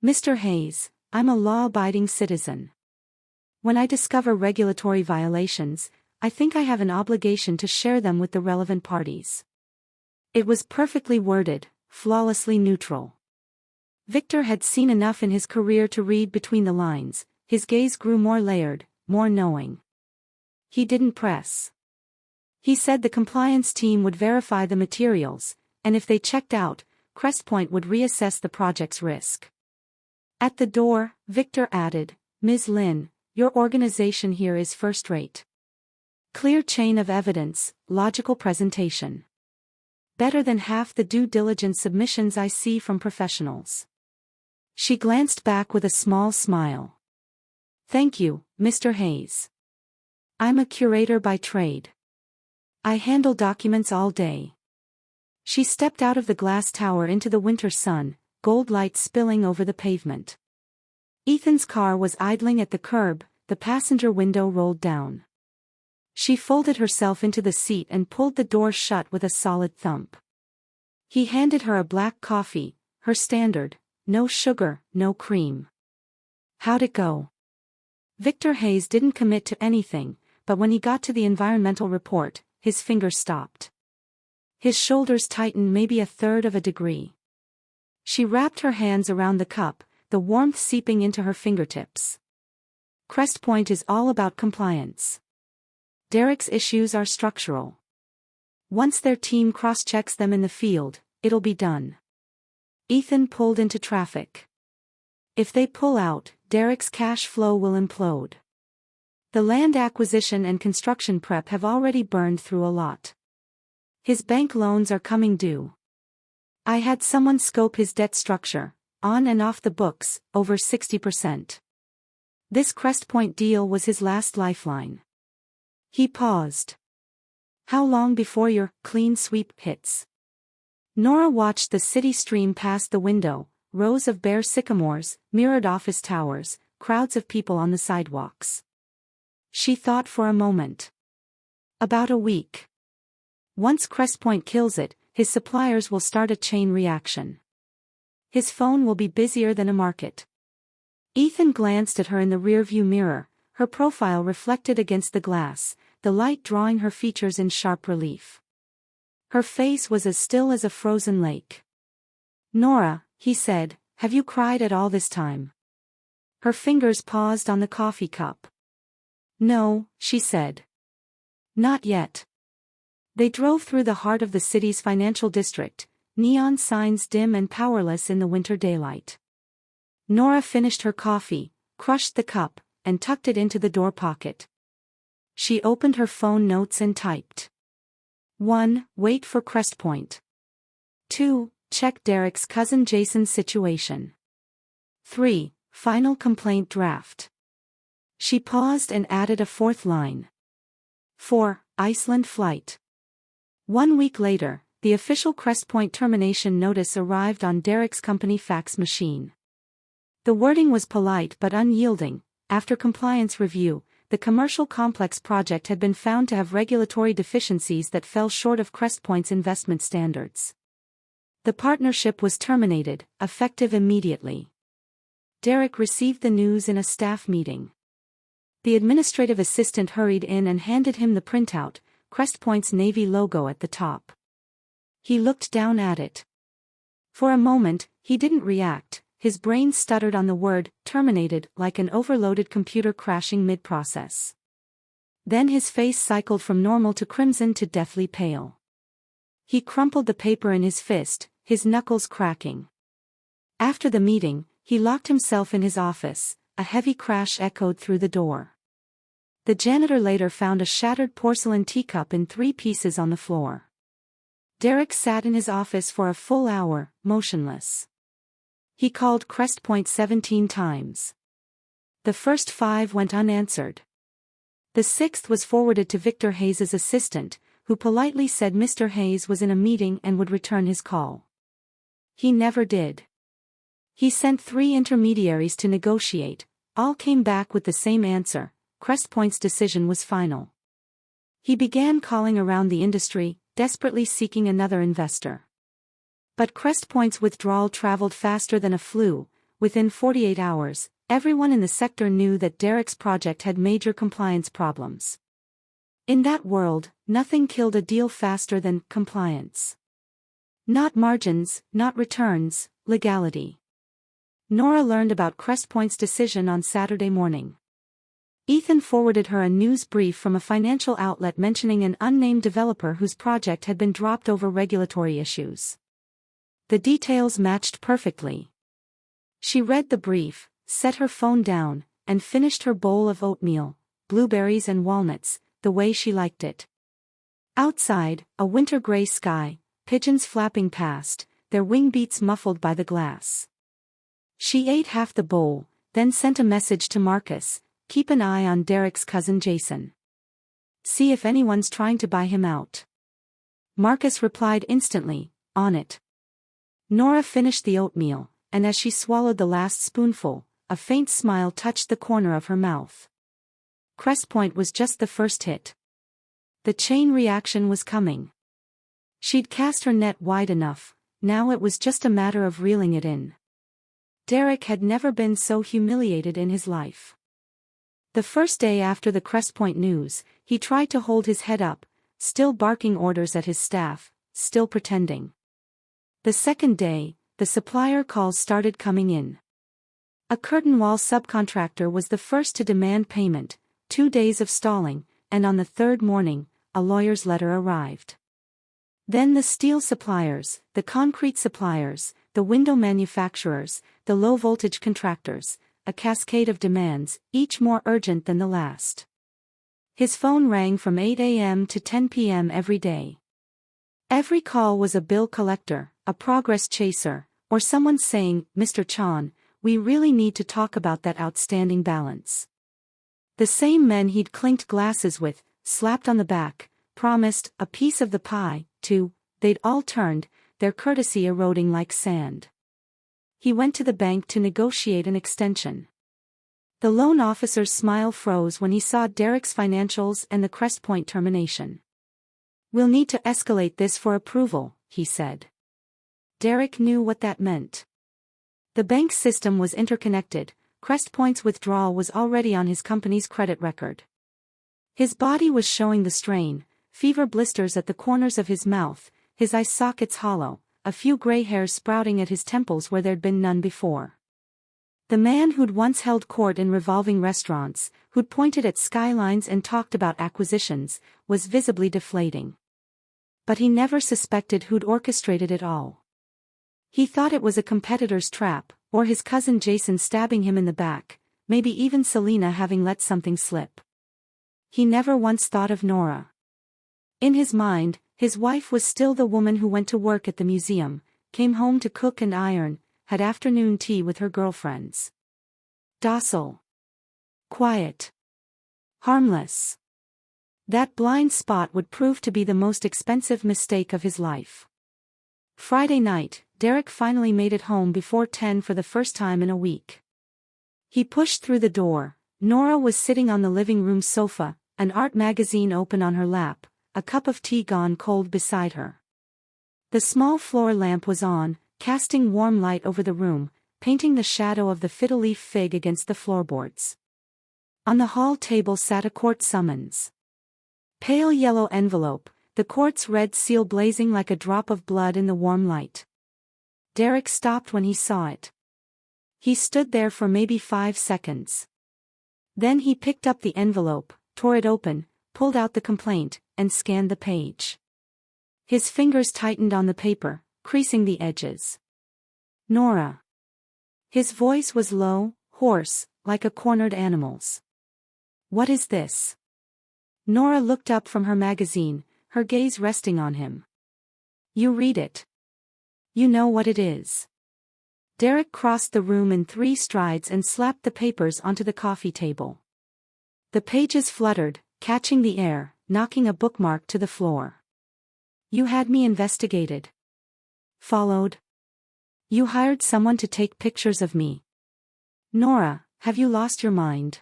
"Mr. Hayes, I'm a law-abiding citizen. When I discover regulatory violations, I think I have an obligation to share them with the relevant parties." It was perfectly worded, flawlessly neutral. Victor had seen enough in his career to read between the lines, his gaze grew more layered, more knowing. He didn't press. He said the compliance team would verify the materials, and if they checked out, Crestpoint would reassess the project's risk. At the door, Victor added, "Ms. Lynn, your organization here is first-rate. Clear chain of evidence, logical presentation. Better than half the due diligence submissions I see from professionals." She glanced back with a small smile. "Thank you, Mr. Hayes. I'm a curator by trade. I handle documents all day." She stepped out of the glass tower into the winter sun, gold light spilling over the pavement. Ethan's car was idling at the curb, the passenger window rolled down. She folded herself into the seat and pulled the door shut with a solid thump. He handed her a black coffee, her standard, no sugar, no cream. "How'd it go?" Victor Hayes didn't commit to anything, but when he got to the environmental report, his fingers stopped. His shoulders tightened maybe a third of a degree. She wrapped her hands around the cup, the warmth seeping into her fingertips. "Crestpoint is all about compliance. Derek's issues are structural. Once their team cross-checks them in the field, it'll be done. Ethan pulled into traffic. If they pull out, Derek's cash flow will implode. The land acquisition and construction prep have already burned through a lot. His bank loans are coming due. I had someone scope his debt structure, on and off the books, over 60%. This Crestpoint deal was his last lifeline. He paused. How long before your clean sweep hits? Nora watched the city stream past the window, rows of bare sycamores, mirrored office towers, crowds of people on the sidewalks. She thought for a moment. About a week. Once Crestpoint kills it, his suppliers will start a chain reaction. His phone will be busier than a market. Ethan glanced at her in the rearview mirror, her profile reflected against the glass, the light drawing her features in sharp relief. Her face was as still as a frozen lake. Nora, he said, have you cried at all this time? Her fingers paused on the coffee cup. No, she said. Not yet. They drove through the heart of the city's financial district, neon signs dim and powerless in the winter daylight. Nora finished her coffee, crushed the cup, and tucked it into the door pocket. She opened her phone notes and typed. 1. Wait for Crestpoint. 2. Check Derek's cousin Jason's situation. 3. Final complaint draft. She paused and added a fourth line. 4. Iceland flight. 1 week later, the official Crestpoint termination notice arrived on Derek's company fax machine. The wording was polite but unyielding. After compliance review, the commercial complex project had been found to have regulatory deficiencies that fell short of Crestpoint's investment standards. The partnership was terminated, effective immediately. Derek received the news in a staff meeting. The administrative assistant hurried in and handed him the printout, Crestpoint's Navy logo at the top. He looked down at it. For a moment, he didn't react. His brain stuttered on the word, terminated, like an overloaded computer crashing mid-process. Then his face cycled from normal to crimson to deathly pale. He crumpled the paper in his fist, his knuckles cracking. After the meeting, he locked himself in his office. A heavy crash echoed through the door. The janitor later found a shattered porcelain teacup in 3 pieces on the floor. Derek sat in his office for a full hour, motionless. He called Crestpoint 17 times. The first 5 went unanswered. The 6th was forwarded to Victor Hayes's assistant, who politely said Mr. Hayes was in a meeting and would return his call. He never did. He sent 3 intermediaries to negotiate, all came back with the same answer. Crestpoint's decision was final. He began calling around the industry, desperately seeking another investor. But Crestpoint's withdrawal traveled faster than a flu. Within 48 hours, everyone in the sector knew that Derek's project had major compliance problems. In that world, nothing killed a deal faster than compliance. Not margins, not returns, legality. Nora learned about Crestpoint's decision on Saturday morning. Ethan forwarded her a news brief from a financial outlet mentioning an unnamed developer whose project had been dropped over regulatory issues. The details matched perfectly. She read the brief, set her phone down, and finished her bowl of oatmeal, blueberries and walnuts, the way she liked it. Outside, a winter gray sky, pigeons flapping past, their wing beats muffled by the glass. She ate half the bowl, then sent a message to Marcus, keep an eye on Derek's cousin Jason. See if anyone's trying to buy him out. Marcus replied instantly, on it. Nora finished the oatmeal, and as she swallowed the last spoonful, a faint smile touched the corner of her mouth. Crestpoint was just the first hit. The chain reaction was coming. She'd cast her net wide enough, now it was just a matter of reeling it in. Derek had never been so humiliated in his life. The first day after the Crestpoint news, he tried to hold his head up, still barking orders at his staff, still pretending. The second day, the supplier calls started coming in. A curtain wall subcontractor was the first to demand payment. 2 days of stalling, and on the third morning, a lawyer's letter arrived. Then the steel suppliers, the concrete suppliers, the window manufacturers, the low-voltage contractors, a cascade of demands, each more urgent than the last. His phone rang from 8 a.m. to 10 p.m. every day. Every call was a bill collector, a progress chaser, or someone saying, "Mr. Chan, we really need to talk about that outstanding balance." The same men he'd clinked glasses with, slapped on the back, promised a piece of the pie, they'd all turned, their courtesy eroding like sand. He went to the bank to negotiate an extension. The loan officer's smile froze when he saw Derek's financials and the Crest Point termination. "We'll need to escalate this for approval," he said. Derek knew what that meant. The bank system was interconnected. Crest Point's withdrawal was already on his company's credit record. His body was showing the strain, fever blisters at the corners of his mouth, his eye sockets hollow, a few gray hairs sprouting at his temples where there'd been none before. The man who'd once held court in revolving restaurants, who'd pointed at skylines and talked about acquisitions, was visibly deflating. But he never suspected who'd orchestrated it all. He thought it was a competitor's trap, or his cousin Jason stabbing him in the back, maybe even Selena having let something slip. He never once thought of Nora. In his mind, his wife was still the woman who went to work at the museum, came home to cook and iron, had afternoon tea with her girlfriends. Docile. Quiet. Harmless. That blind spot would prove to be the most expensive mistake of his life. Friday night, Derek finally made it home before 10 for the first time in a week. He pushed through the door. Nora was sitting on the living room sofa, an art magazine open on her lap, a cup of tea gone cold beside her. The small floor lamp was on, casting warm light over the room, painting the shadow of the fiddle-leaf fig against the floorboards. On the hall table sat a court summons. Pale yellow envelope, the court's red seal blazing like a drop of blood in the warm light. Derek stopped when he saw it. He stood there for maybe 5 seconds. Then he picked up the envelope, tore it open, pulled out the complaint, and scanned the page. His fingers tightened on the paper, creasing the edges. Nora. His voice was low, hoarse, like a cornered animal's. "What is this?" Nora looked up from her magazine, her gaze resting on him. "You read it. You know what it is." Derek crossed the room in 3 strides and slapped the papers onto the coffee table. The pages fluttered, catching the air, knocking a bookmark to the floor. "You had me investigated. Followed. You hired someone to take pictures of me. Nora, have you lost your mind?"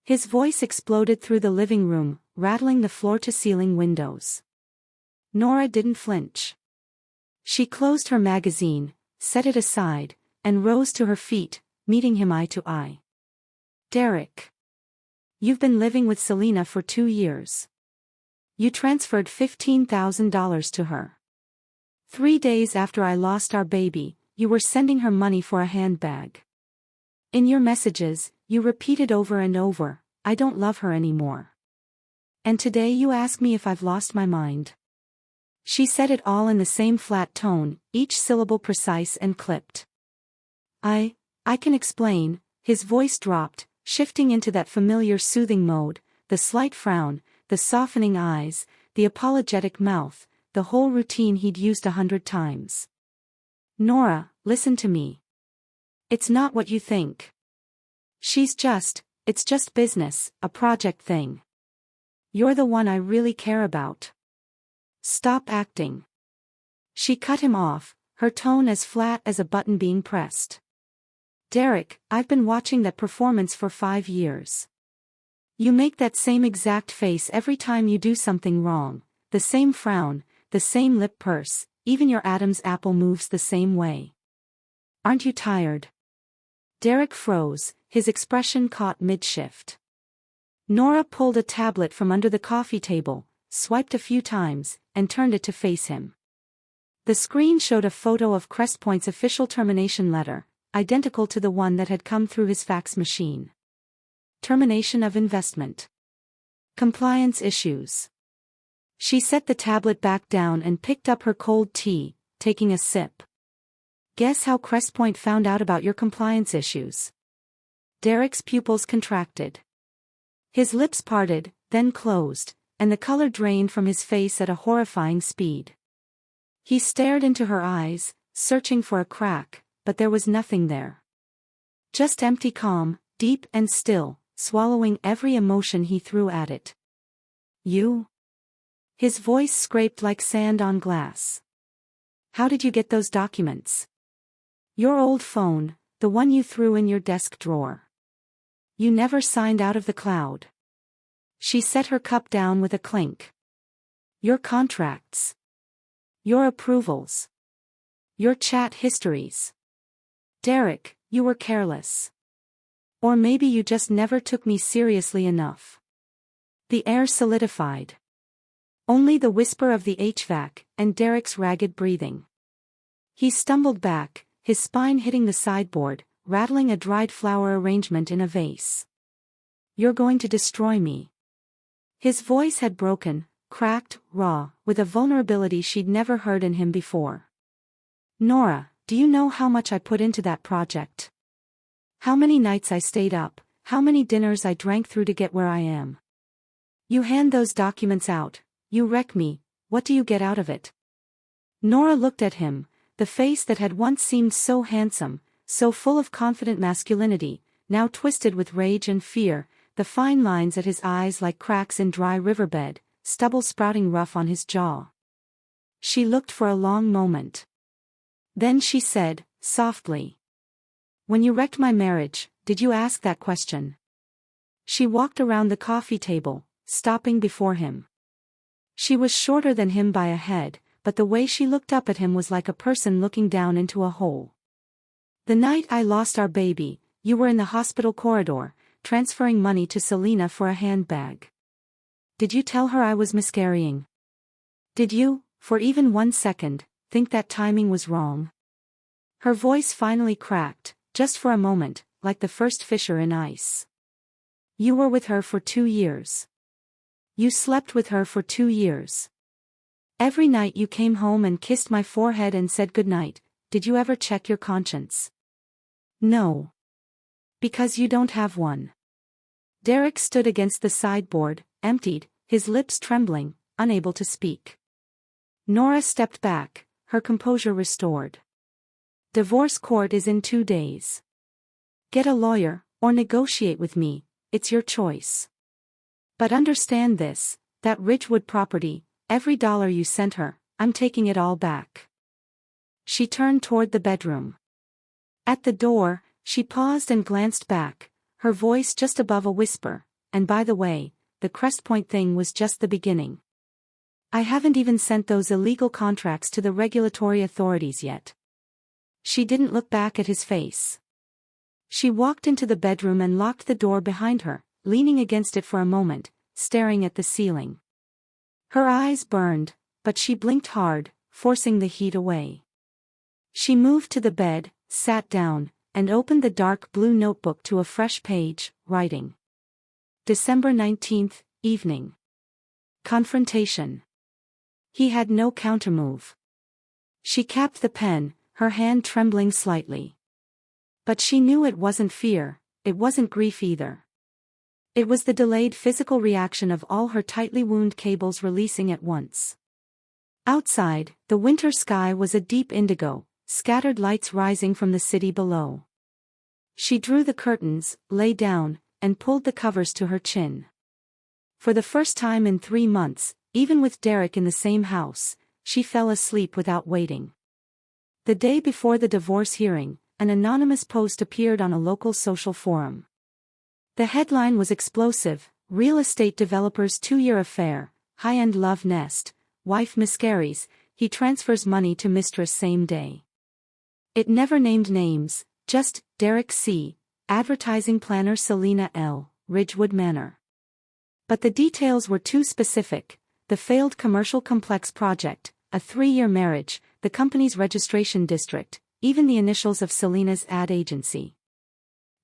His voice exploded through the living room, rattling the floor-to-ceiling windows. Nora didn't flinch. She closed her magazine, set it aside, and rose to her feet, meeting him eye to eye. "Derek. You've been living with Selena for 2 years. You transferred $15,000 to her. 3 days after I lost our baby, you were sending her money for a handbag. In your messages, you repeated over and over, 'I don't love her anymore.' And today you ask me if I've lost my mind." She said it all in the same flat tone, each syllable precise and clipped. I can explain." His voice dropped, shifting into that familiar soothing mode, the slight frown, the softening eyes, the apologetic mouth, the whole routine he'd used 100 times. "Nora, listen to me. It's not what you think. It's just business, a project thing. You're the one I really care about. Stop acting." She cut him off, her tone as flat as a button being pressed. "Derek, I've been watching that performance for 5 years. You make that same exact face every time you do something wrong, the same frown, the same lip purse, even your Adam's apple moves the same way. Aren't you tired?" Derek froze, his expression caught mid-shift. Nora pulled a tablet from under the coffee table, swiped a few times, and turned it to face him. The screen showed a photo of Crest Point's official termination letter, identical to the one that had come through his fax machine. Termination of investment. Compliance issues. She set the tablet back down and picked up her cold tea, taking a sip. Guess how Crestpoint found out about your compliance issues? Derek's pupils contracted. His lips parted, then closed, and the color drained from his face at a horrifying speed. He stared into her eyes, searching for a crack, but there was nothing there. Just empty calm, deep and still, swallowing every emotion he threw at it. You? His voice scraped like sand on glass. How did you get those documents? Your old phone, the one you threw in your desk drawer. You never signed out of the cloud. She set her cup down with a clink. Your contracts. Your approvals. Your chat histories. Derek, you were careless. Or maybe you just never took me seriously enough. The air solidified. Only the whisper of the HVAC, and Derek's ragged breathing. He stumbled back, his spine hitting the sideboard, rattling a dried flower arrangement in a vase. You're going to destroy me. His voice had broken, cracked, raw, with a vulnerability she'd never heard in him before. Nora, do you know how much I put into that project? How many nights I stayed up, how many dinners I drank through to get where I am? You hand those documents out, you wreck me, what do you get out of it? Nora looked at him, the face that had once seemed so handsome, so full of confident masculinity, now twisted with rage and fear, the fine lines at his eyes like cracks in dry riverbed, stubble sprouting rough on his jaw. She looked for a long moment. Then she said, softly. When you wrecked my marriage, did you ask that question? She walked around the coffee table, stopping before him. She was shorter than him by a head, but the way she looked up at him was like a person looking down into a hole. The night I lost our baby, you were in the hospital corridor, transferring money to Selena for a handbag. Did you tell her I was miscarrying? Did you, for even 1 second, think that timing was wrong? Her voice finally cracked, just for a moment, like the first fissure in ice. You were with her for 2 years. You slept with her for 2 years. Every night you came home and kissed my forehead and said goodnight. Did you ever check your conscience? No. Because you don't have one. Derek stood against the sideboard, emptied, his lips trembling, unable to speak. Nora stepped back, her composure restored. Divorce court is in 2 days. Get a lawyer, or negotiate with me, it's your choice. But understand this, that Ridgewood property, every dollar you sent her, I'm taking it all back. She turned toward the bedroom. At the door, she paused and glanced back, her voice just above a whisper, and by the way, the Crestpoint thing was just the beginning. I haven't even sent those illegal contracts to the regulatory authorities yet. She didn't look back at his face. She walked into the bedroom and locked the door behind her, leaning against it for a moment, staring at the ceiling. Her eyes burned, but she blinked hard, forcing the heat away. She moved to the bed, sat down, and opened the dark blue notebook to a fresh page, writing. December 19th, evening. Confrontation. He had no countermove. She capped the pen, her hand trembling slightly. But she knew it wasn't fear, it wasn't grief either. It was the delayed physical reaction of all her tightly wound cables releasing at once. Outside, the winter sky was a deep indigo, scattered lights rising from the city below. She drew the curtains, lay down, and pulled the covers to her chin. For the first time in 3 months, even with Derek in the same house, she fell asleep without waiting. The day before the divorce hearing, an anonymous post appeared on a local social forum. The headline was explosive: real estate developer's 2-year affair, high-end love nest, wife miscarries, he transfers money to mistress same day. It never named names, just, Derek C., advertising planner Selena L., Ridgewood Manor. But the details were too specific: the failed commercial complex project, a 3-year marriage, the company's registration district, even the initials of Selena's ad agency.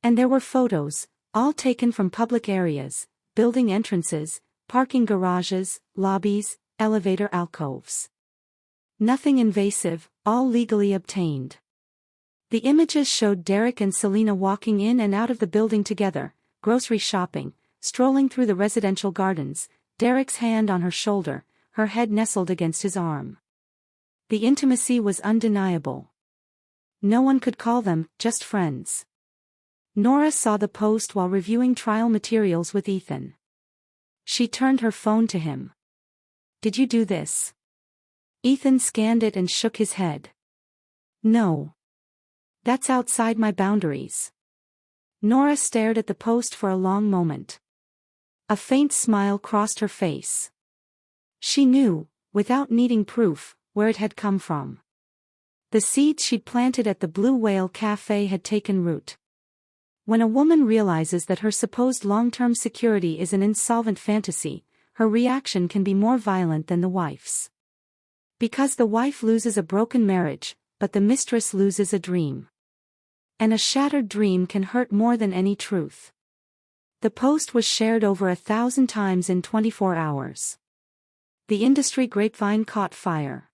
And there were photos, all taken from public areas, building entrances, parking garages, lobbies, elevator alcoves. Nothing invasive, all legally obtained. The images showed Derek and Selena walking in and out of the building together, grocery shopping, strolling through the residential gardens, Derek's hand on her shoulder, her head nestled against his arm. The intimacy was undeniable. No one could call them just friends. Nora saw the post while reviewing trial materials with Ethan. She turned her phone to him. "Did you do this?" Ethan scanned it and shook his head. "No. That's outside my boundaries." Nora stared at the post for a long moment. A faint smile crossed her face. She knew, without needing proof, where it had come from. The seeds she'd planted at the Blue Whale Cafe had taken root. When a woman realizes that her supposed long-term security is an insolvent fantasy, her reaction can be more violent than the wife's. Because the wife loses a broken marriage, but the mistress loses a dream. And a shattered dream can hurt more than any truth. The post was shared over 1,000 times in 24 hours. The industry grapevine caught fire.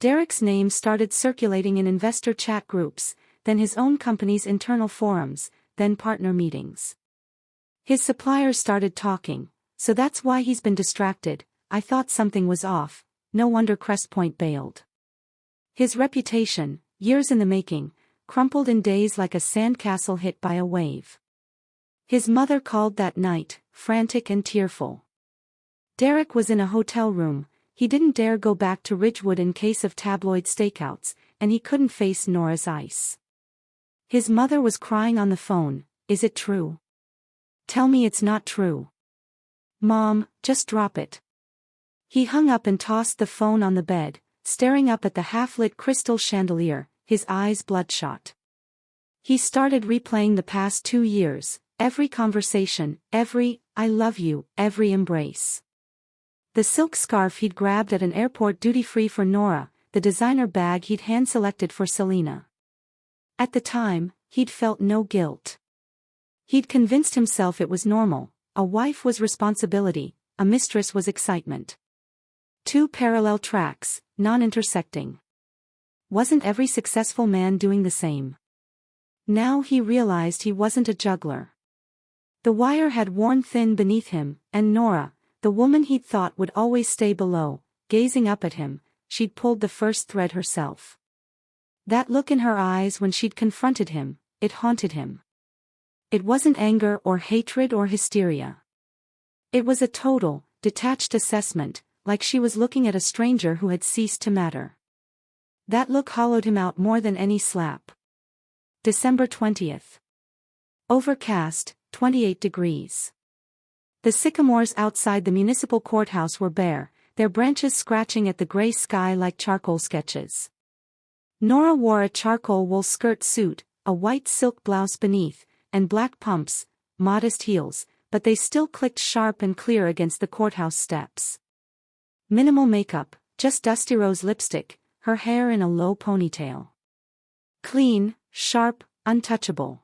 Derek's name started circulating in investor chat groups, then his own company's internal forums, then partner meetings. His suppliers started talking, "So that's why he's been distracted. I thought something was off, no wonder Crestpoint bailed." His reputation, years in the making, crumpled in days like a sandcastle hit by a wave. His mother called that night, frantic and tearful. Derek was in a hotel room. He didn't dare go back to Ridgewood in case of tabloid stakeouts, and he couldn't face Nora's ice. His mother was crying on the phone, "Is it true? Tell me it's not true. Mom, just drop it." He hung up and tossed the phone on the bed, staring up at the half-lit crystal chandelier, his eyes bloodshot. He started replaying the past 2 years, every conversation, every "I love you," every embrace. The silk scarf he'd grabbed at an airport duty-free for Nora, the designer bag he'd hand-selected for Selena. At the time, he'd felt no guilt. He'd convinced himself it was normal. A wife was responsibility, a mistress was excitement. 2 parallel tracks, non-intersecting. Wasn't every successful man doing the same? Now he realized he wasn't a juggler. The wire had worn thin beneath him, and Nora, the woman he'd thought would always stay below, gazing up at him, she'd pulled the first thread herself. That look in her eyes when she'd confronted him, it haunted him. It wasn't anger or hatred or hysteria. It was a total, detached assessment, like she was looking at a stranger who had ceased to matter. That look hollowed him out more than any slap. December 20th. Overcast, 28 degrees. The sycamores outside the municipal courthouse were bare, their branches scratching at the gray sky like charcoal sketches. Nora wore a charcoal wool skirt suit, a white silk blouse beneath, and black pumps, modest heels, but they still clicked sharp and clear against the courthouse steps. Minimal makeup, just dusty rose lipstick, her hair in a low ponytail. Clean, sharp, untouchable.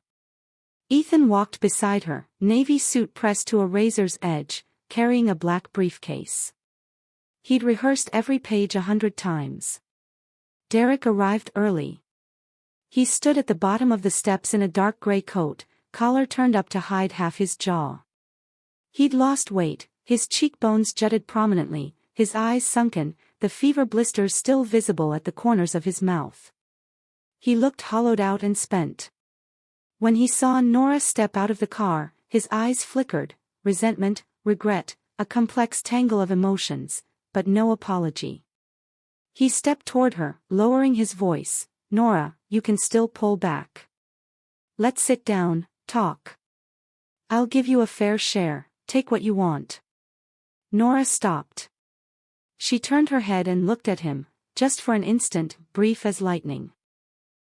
Ethan walked beside her, navy suit pressed to a razor's edge, carrying a black briefcase. He'd rehearsed every page 100 times. Derek arrived early. He stood at the bottom of the steps in a dark gray coat, collar turned up to hide half his jaw. He'd lost weight, his cheekbones jutted prominently, his eyes sunken, the fever blisters still visible at the corners of his mouth. He looked hollowed out and spent. When he saw Nora step out of the car, his eyes flickered, resentment, regret, a complex tangle of emotions, but no apology. He stepped toward her, lowering his voice, "Nora, you can still pull back. Let's sit down, talk. I'll give you a fair share, take what you want." Nora stopped. She turned her head and looked at him, just for an instant, brief as lightning.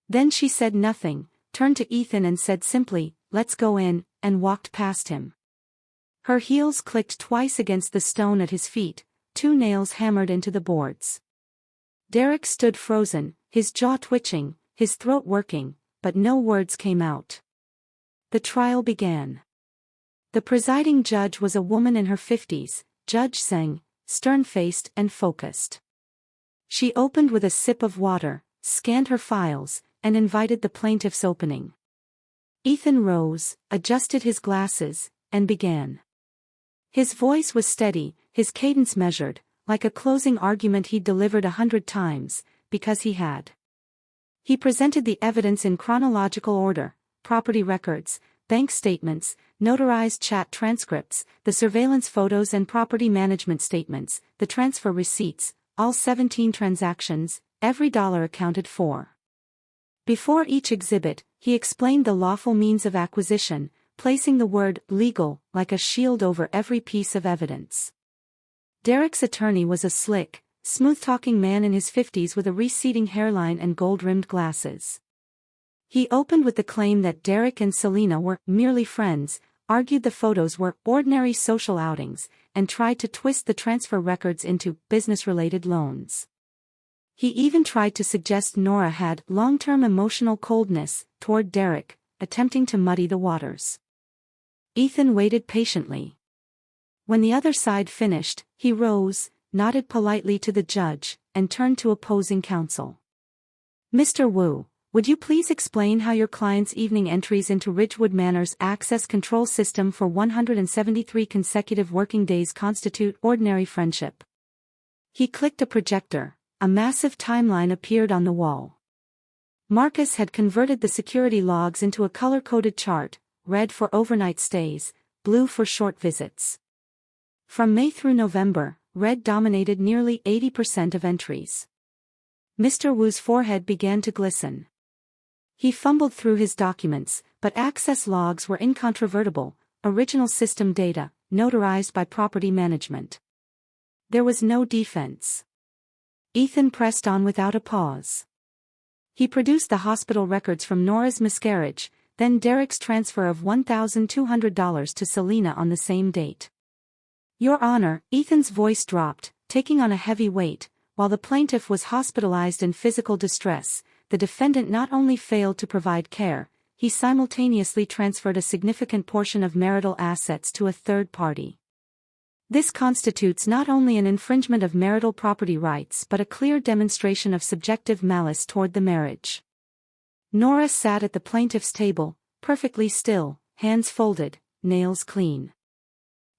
Then she said nothing, turned to Ethan and said simply, "Let's go in," and walked past him. Her heels clicked twice against the stone at his feet, 2 nails hammered into the boards. Derek stood frozen, his jaw twitching, his throat working, but no words came out. The trial began. The presiding judge was a woman in her 50s, Judge Seng, stern-faced and focused. She opened with a sip of water, scanned her files, and invited the plaintiff's opening. Ethan rose, adjusted his glasses, and began. His voice was steady, his cadence measured, like a closing argument he'd delivered 100 times, because he had. He presented the evidence in chronological order: property records, bank statements, notarized chat transcripts, the surveillance photos and property management statements, the transfer receipts, all 17 transactions, every dollar accounted for. Before each exhibit, he explained the lawful means of acquisition, placing the word legal like a shield over every piece of evidence. Derek's attorney was a slick, smooth-talking man in his 50s with a receding hairline and gold-rimmed glasses. He opened with the claim that Derek and Selena were merely friends, argued the photos were ordinary social outings, and tried to twist the transfer records into business-related loans. He even tried to suggest Nora had long-term emotional coldness toward Derek, attempting to muddy the waters. Ethan waited patiently. When the other side finished, he rose, nodded politely to the judge, and turned to opposing counsel. "Mr. Wu, would you please explain how your client's evening entries into Ridgewood Manor's access control system for 173 consecutive working days constitute ordinary friendship?" He clicked a projector. A massive timeline appeared on the wall. Marcus had converted the security logs into a color-coded chart: red for overnight stays, blue for short visits. From May through November, red dominated nearly 80% of entries. Mr. Wu's forehead began to glisten. He fumbled through his documents, but access logs were incontrovertible: original system data, notarized by property management. There was no defense. Ethan pressed on without a pause. He produced the hospital records from Nora's miscarriage, then Derek's transfer of $1,200 to Selena on the same date. "Your Honor," Ethan's voice dropped, taking on a heavy weight. While the plaintiff was hospitalized in physical distress, the defendant not only failed to provide care, he simultaneously transferred a significant portion of marital assets to a third party. This constitutes not only an infringement of marital property rights but a clear demonstration of subjective malice toward the marriage. Nora sat at the plaintiff's table, perfectly still, hands folded, nails clean.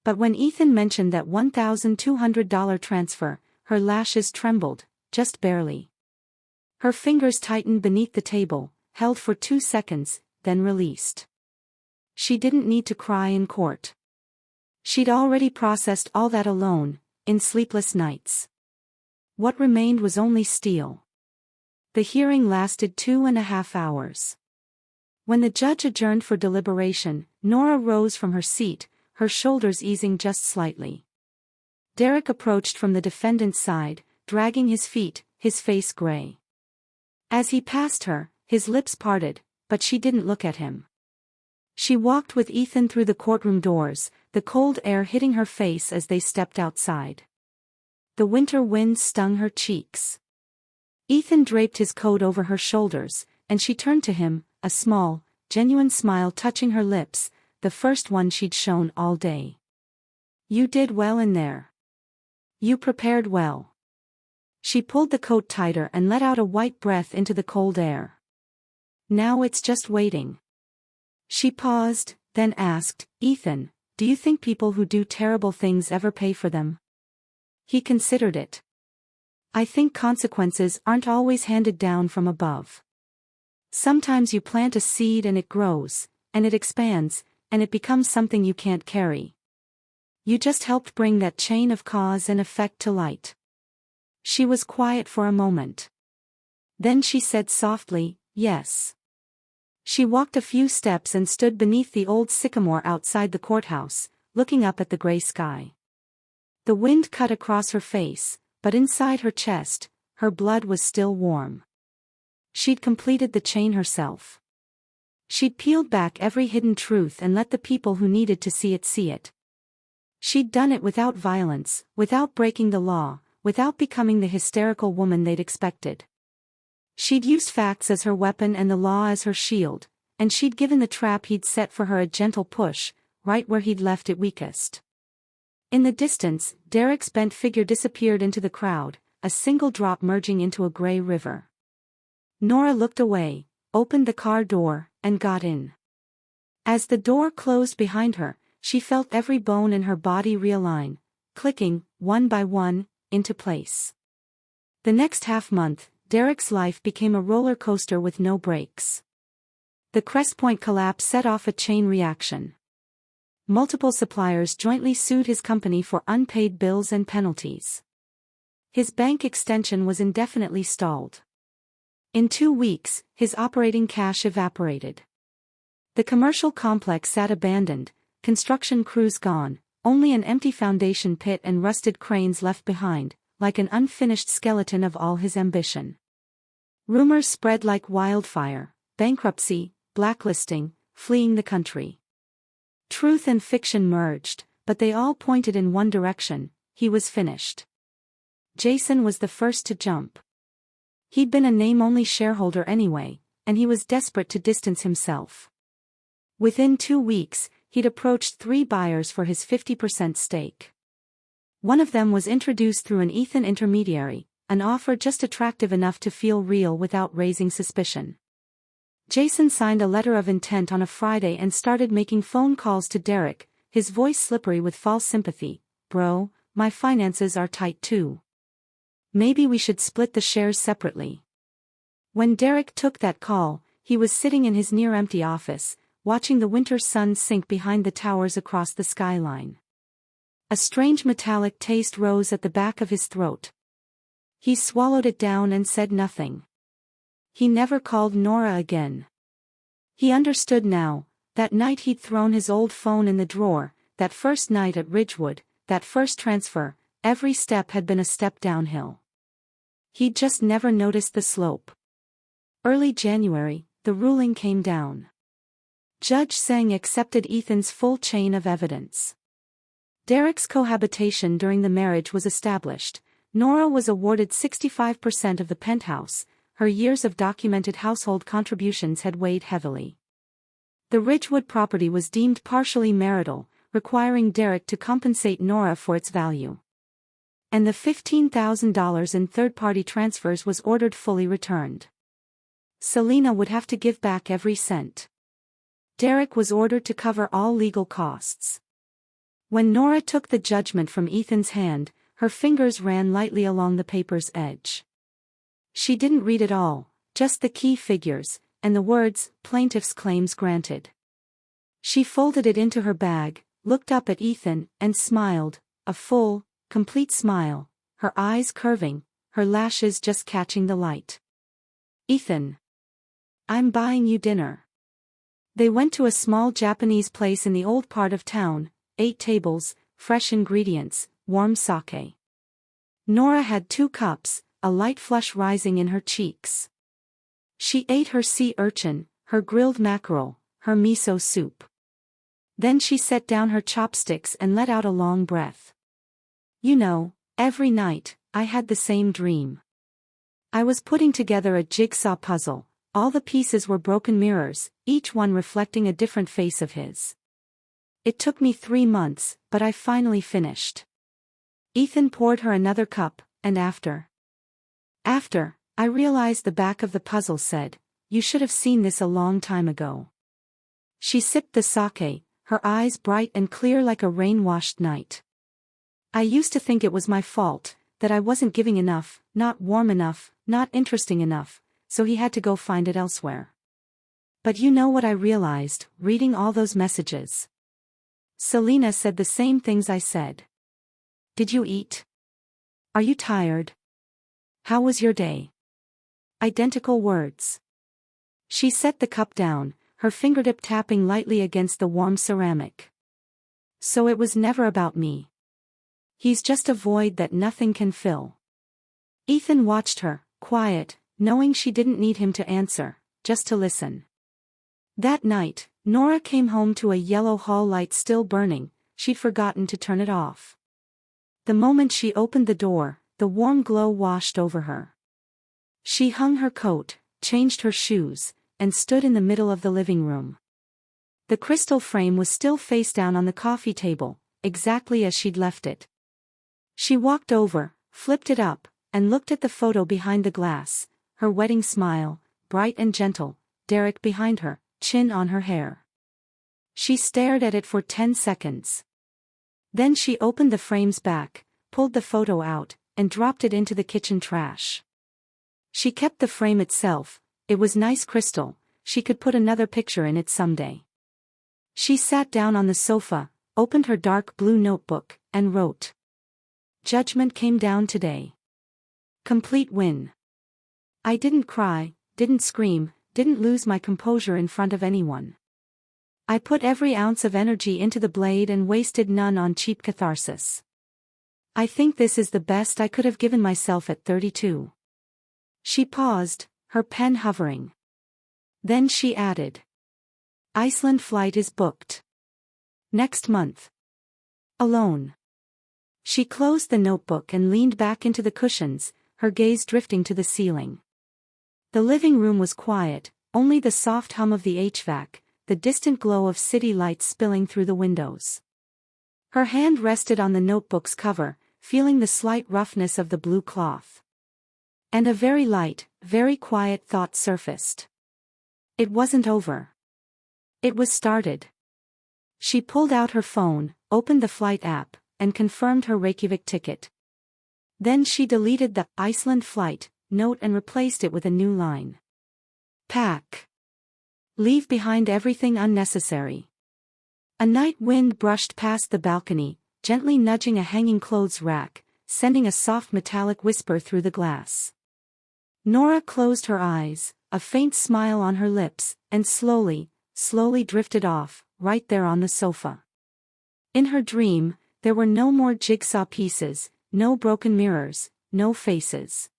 But when Ethan mentioned that $1,200 transfer, her lashes trembled, just barely. Her fingers tightened beneath the table, held for 2 seconds, then released. She didn't need to cry in court. She'd already processed all that alone, in sleepless nights. What remained was only steel. The hearing lasted 2.5 hours. When the judge adjourned for deliberation, Nora rose from her seat, her shoulders easing just slightly. Derek approached from the defendant's side, dragging his feet, his face gray. As he passed her, his lips parted, but she didn't look at him. She walked with Ethan through the courtroom doors, the cold air hitting her face as they stepped outside. The winter wind stung her cheeks. Ethan draped his coat over her shoulders, and she turned to him, a small, genuine smile touching her lips, the first one she'd shown all day. "You did well in there. You prepared well." She pulled the coat tighter and let out a white breath into the cold air. "Now it's just waiting." She paused, then asked, "Ethan, do you think people who do terrible things ever pay for them?" He considered it. "I think consequences aren't always handed down from above. Sometimes you plant a seed and it grows, and it expands, and it becomes something you can't carry. You just helped bring that chain of cause and effect to light." She was quiet for a moment. Then she said softly, "Yes." She walked a few steps and stood beneath the old sycamore outside the courthouse, looking up at the gray sky. The wind cut across her face, but inside her chest, her blood was still warm. She'd completed the chain herself. She'd peeled back every hidden truth and let the people who needed to see it. She'd done it without violence, without breaking the law, without becoming the hysterical woman they'd expected. She'd used facts as her weapon and the law as her shield, and she'd given the trap he'd set for her a gentle push, right where he'd left it weakest. In the distance, Derek's bent figure disappeared into the crowd, a single drop merging into a gray river. Nora looked away, opened the car door, and got in. As the door closed behind her, she felt every bone in her body realign, clicking, one by one, into place. The next half-month, Derek's life became a roller coaster with no brakes. The Crest Point collapse set off a chain reaction. Multiple suppliers jointly sued his company for unpaid bills and penalties. His bank extension was indefinitely stalled. In 2 weeks, his operating cash evaporated. The commercial complex sat abandoned, construction crews gone, only an empty foundation pit and rusted cranes left behind, like an unfinished skeleton of all his ambition. Rumors spread like wildfire: bankruptcy, blacklisting, fleeing the country. Truth and fiction merged, but they all pointed in one direction: he was finished. Jason was the first to jump. He'd been a name-only shareholder anyway, and he was desperate to distance himself. Within 2 weeks, he'd approached 3 buyers for his 50% stake. One of them was introduced through an Ethan intermediary, an offer just attractive enough to feel real without raising suspicion. Jason signed a letter of intent on a Friday and started making phone calls to Derek, his voice slippery with false sympathy. "Bro, my finances are tight too. Maybe we should split the shares separately." When Derek took that call, he was sitting in his near-empty office, watching the winter sun sink behind the towers across the skyline. A strange metallic taste rose at the back of his throat. He swallowed it down and said nothing. He never called Nora again. He understood now: that night he'd thrown his old phone in the drawer, that first night at Ridgewood, that first transfer, every step had been a step downhill. He'd just never noticed the slope. Early January, the ruling came down. Judge Seng accepted Ethan's full chain of evidence. Derek's cohabitation during the marriage was established. Nora was awarded 65% of the penthouse. Her years of documented household contributions had weighed heavily. The Ridgewood property was deemed partially marital, requiring Derek to compensate Nora for its value. And the $15,000 in third-party transfers was ordered fully returned. Selena would have to give back every cent. Derek was ordered to cover all legal costs. When Nora took the judgment from Ethan's hand, her fingers ran lightly along the paper's edge. She didn't read it all, just the key figures, and the words, "plaintiff's claims granted." She folded it into her bag, looked up at Ethan, and smiled, a full, complete smile, her eyes curving, her lashes just catching the light. "Ethan, I'm buying you dinner." They went to a small Japanese place in the old part of town, 8 tables, fresh ingredients, warm sake. Nora had 2 cups, a light flush rising in her cheeks. She ate her sea urchin, her grilled mackerel, her miso soup. Then she set down her chopsticks and let out a long breath. "You know, every night, I had the same dream. I was putting together a jigsaw puzzle. All the pieces were broken mirrors, each one reflecting a different face of his. It took me 3 months, but I finally finished." Ethan poured her another cup, and after, I realized the back of the puzzle said, "You should have seen this a long time ago." She sipped the sake, her eyes bright and clear like a rain-washed night. "I used to think it was my fault, that I wasn't giving enough, not warm enough, not interesting enough, so he had to go find it elsewhere. But you know what I realized, reading all those messages? Selena said the same things I said. Did you eat? Are you tired? How was your day?" Identical words. She set the cup down, her fingertip tapping lightly against the warm ceramic. "So it was never about me. He's just a void that nothing can fill." Ethan watched her, quiet, knowing she didn't need him to answer, just to listen. That night, Nora came home to a yellow hall light still burning. She'd forgotten to turn it off. The moment she opened the door, the warm glow washed over her. She hung her coat, changed her shoes, and stood in the middle of the living room. The crystal frame was still face down on the coffee table, exactly as she'd left it. She walked over, flipped it up, and looked at the photo behind the glass, her wedding smile, bright and gentle, Derek behind her, chin on her hair. She stared at it for 10 seconds. Then she opened the frame's back, pulled the photo out, and dropped it into the kitchen trash. She kept the frame itself. It was nice crystal, she could put another picture in it someday. She sat down on the sofa, opened her dark blue notebook, and wrote. Judgment came down today. Complete win. I didn't cry, didn't scream, didn't lose my composure in front of anyone. I put every ounce of energy into the blade and wasted none on cheap catharsis. I think this is the best I could have given myself at 32. She paused, her pen hovering. Then she added. Iceland flight is booked. Next month. Alone. She closed the notebook and leaned back into the cushions, her gaze drifting to the ceiling. The living room was quiet, only the soft hum of the HVAC, the distant glow of city lights spilling through the windows. Her hand rested on the notebook's cover, feeling the slight roughness of the blue cloth. And a very light, very quiet thought surfaced. It wasn't over. It was started. She pulled out her phone, opened the flight app, and confirmed her Reykjavik ticket. Then she deleted the Iceland flight note and replaced it with a new line. Pack. Leave behind everything unnecessary. A night wind brushed past the balcony, gently nudging a hanging clothes rack, sending a soft metallic whisper through the glass. Nora closed her eyes, a faint smile on her lips, and slowly drifted off, right there on the sofa. In her dream, there were no more jigsaw pieces, no broken mirrors, no faces.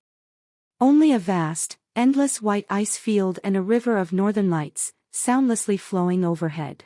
Only a vast, endless white ice field and a river of northern lights, soundlessly flowing overhead.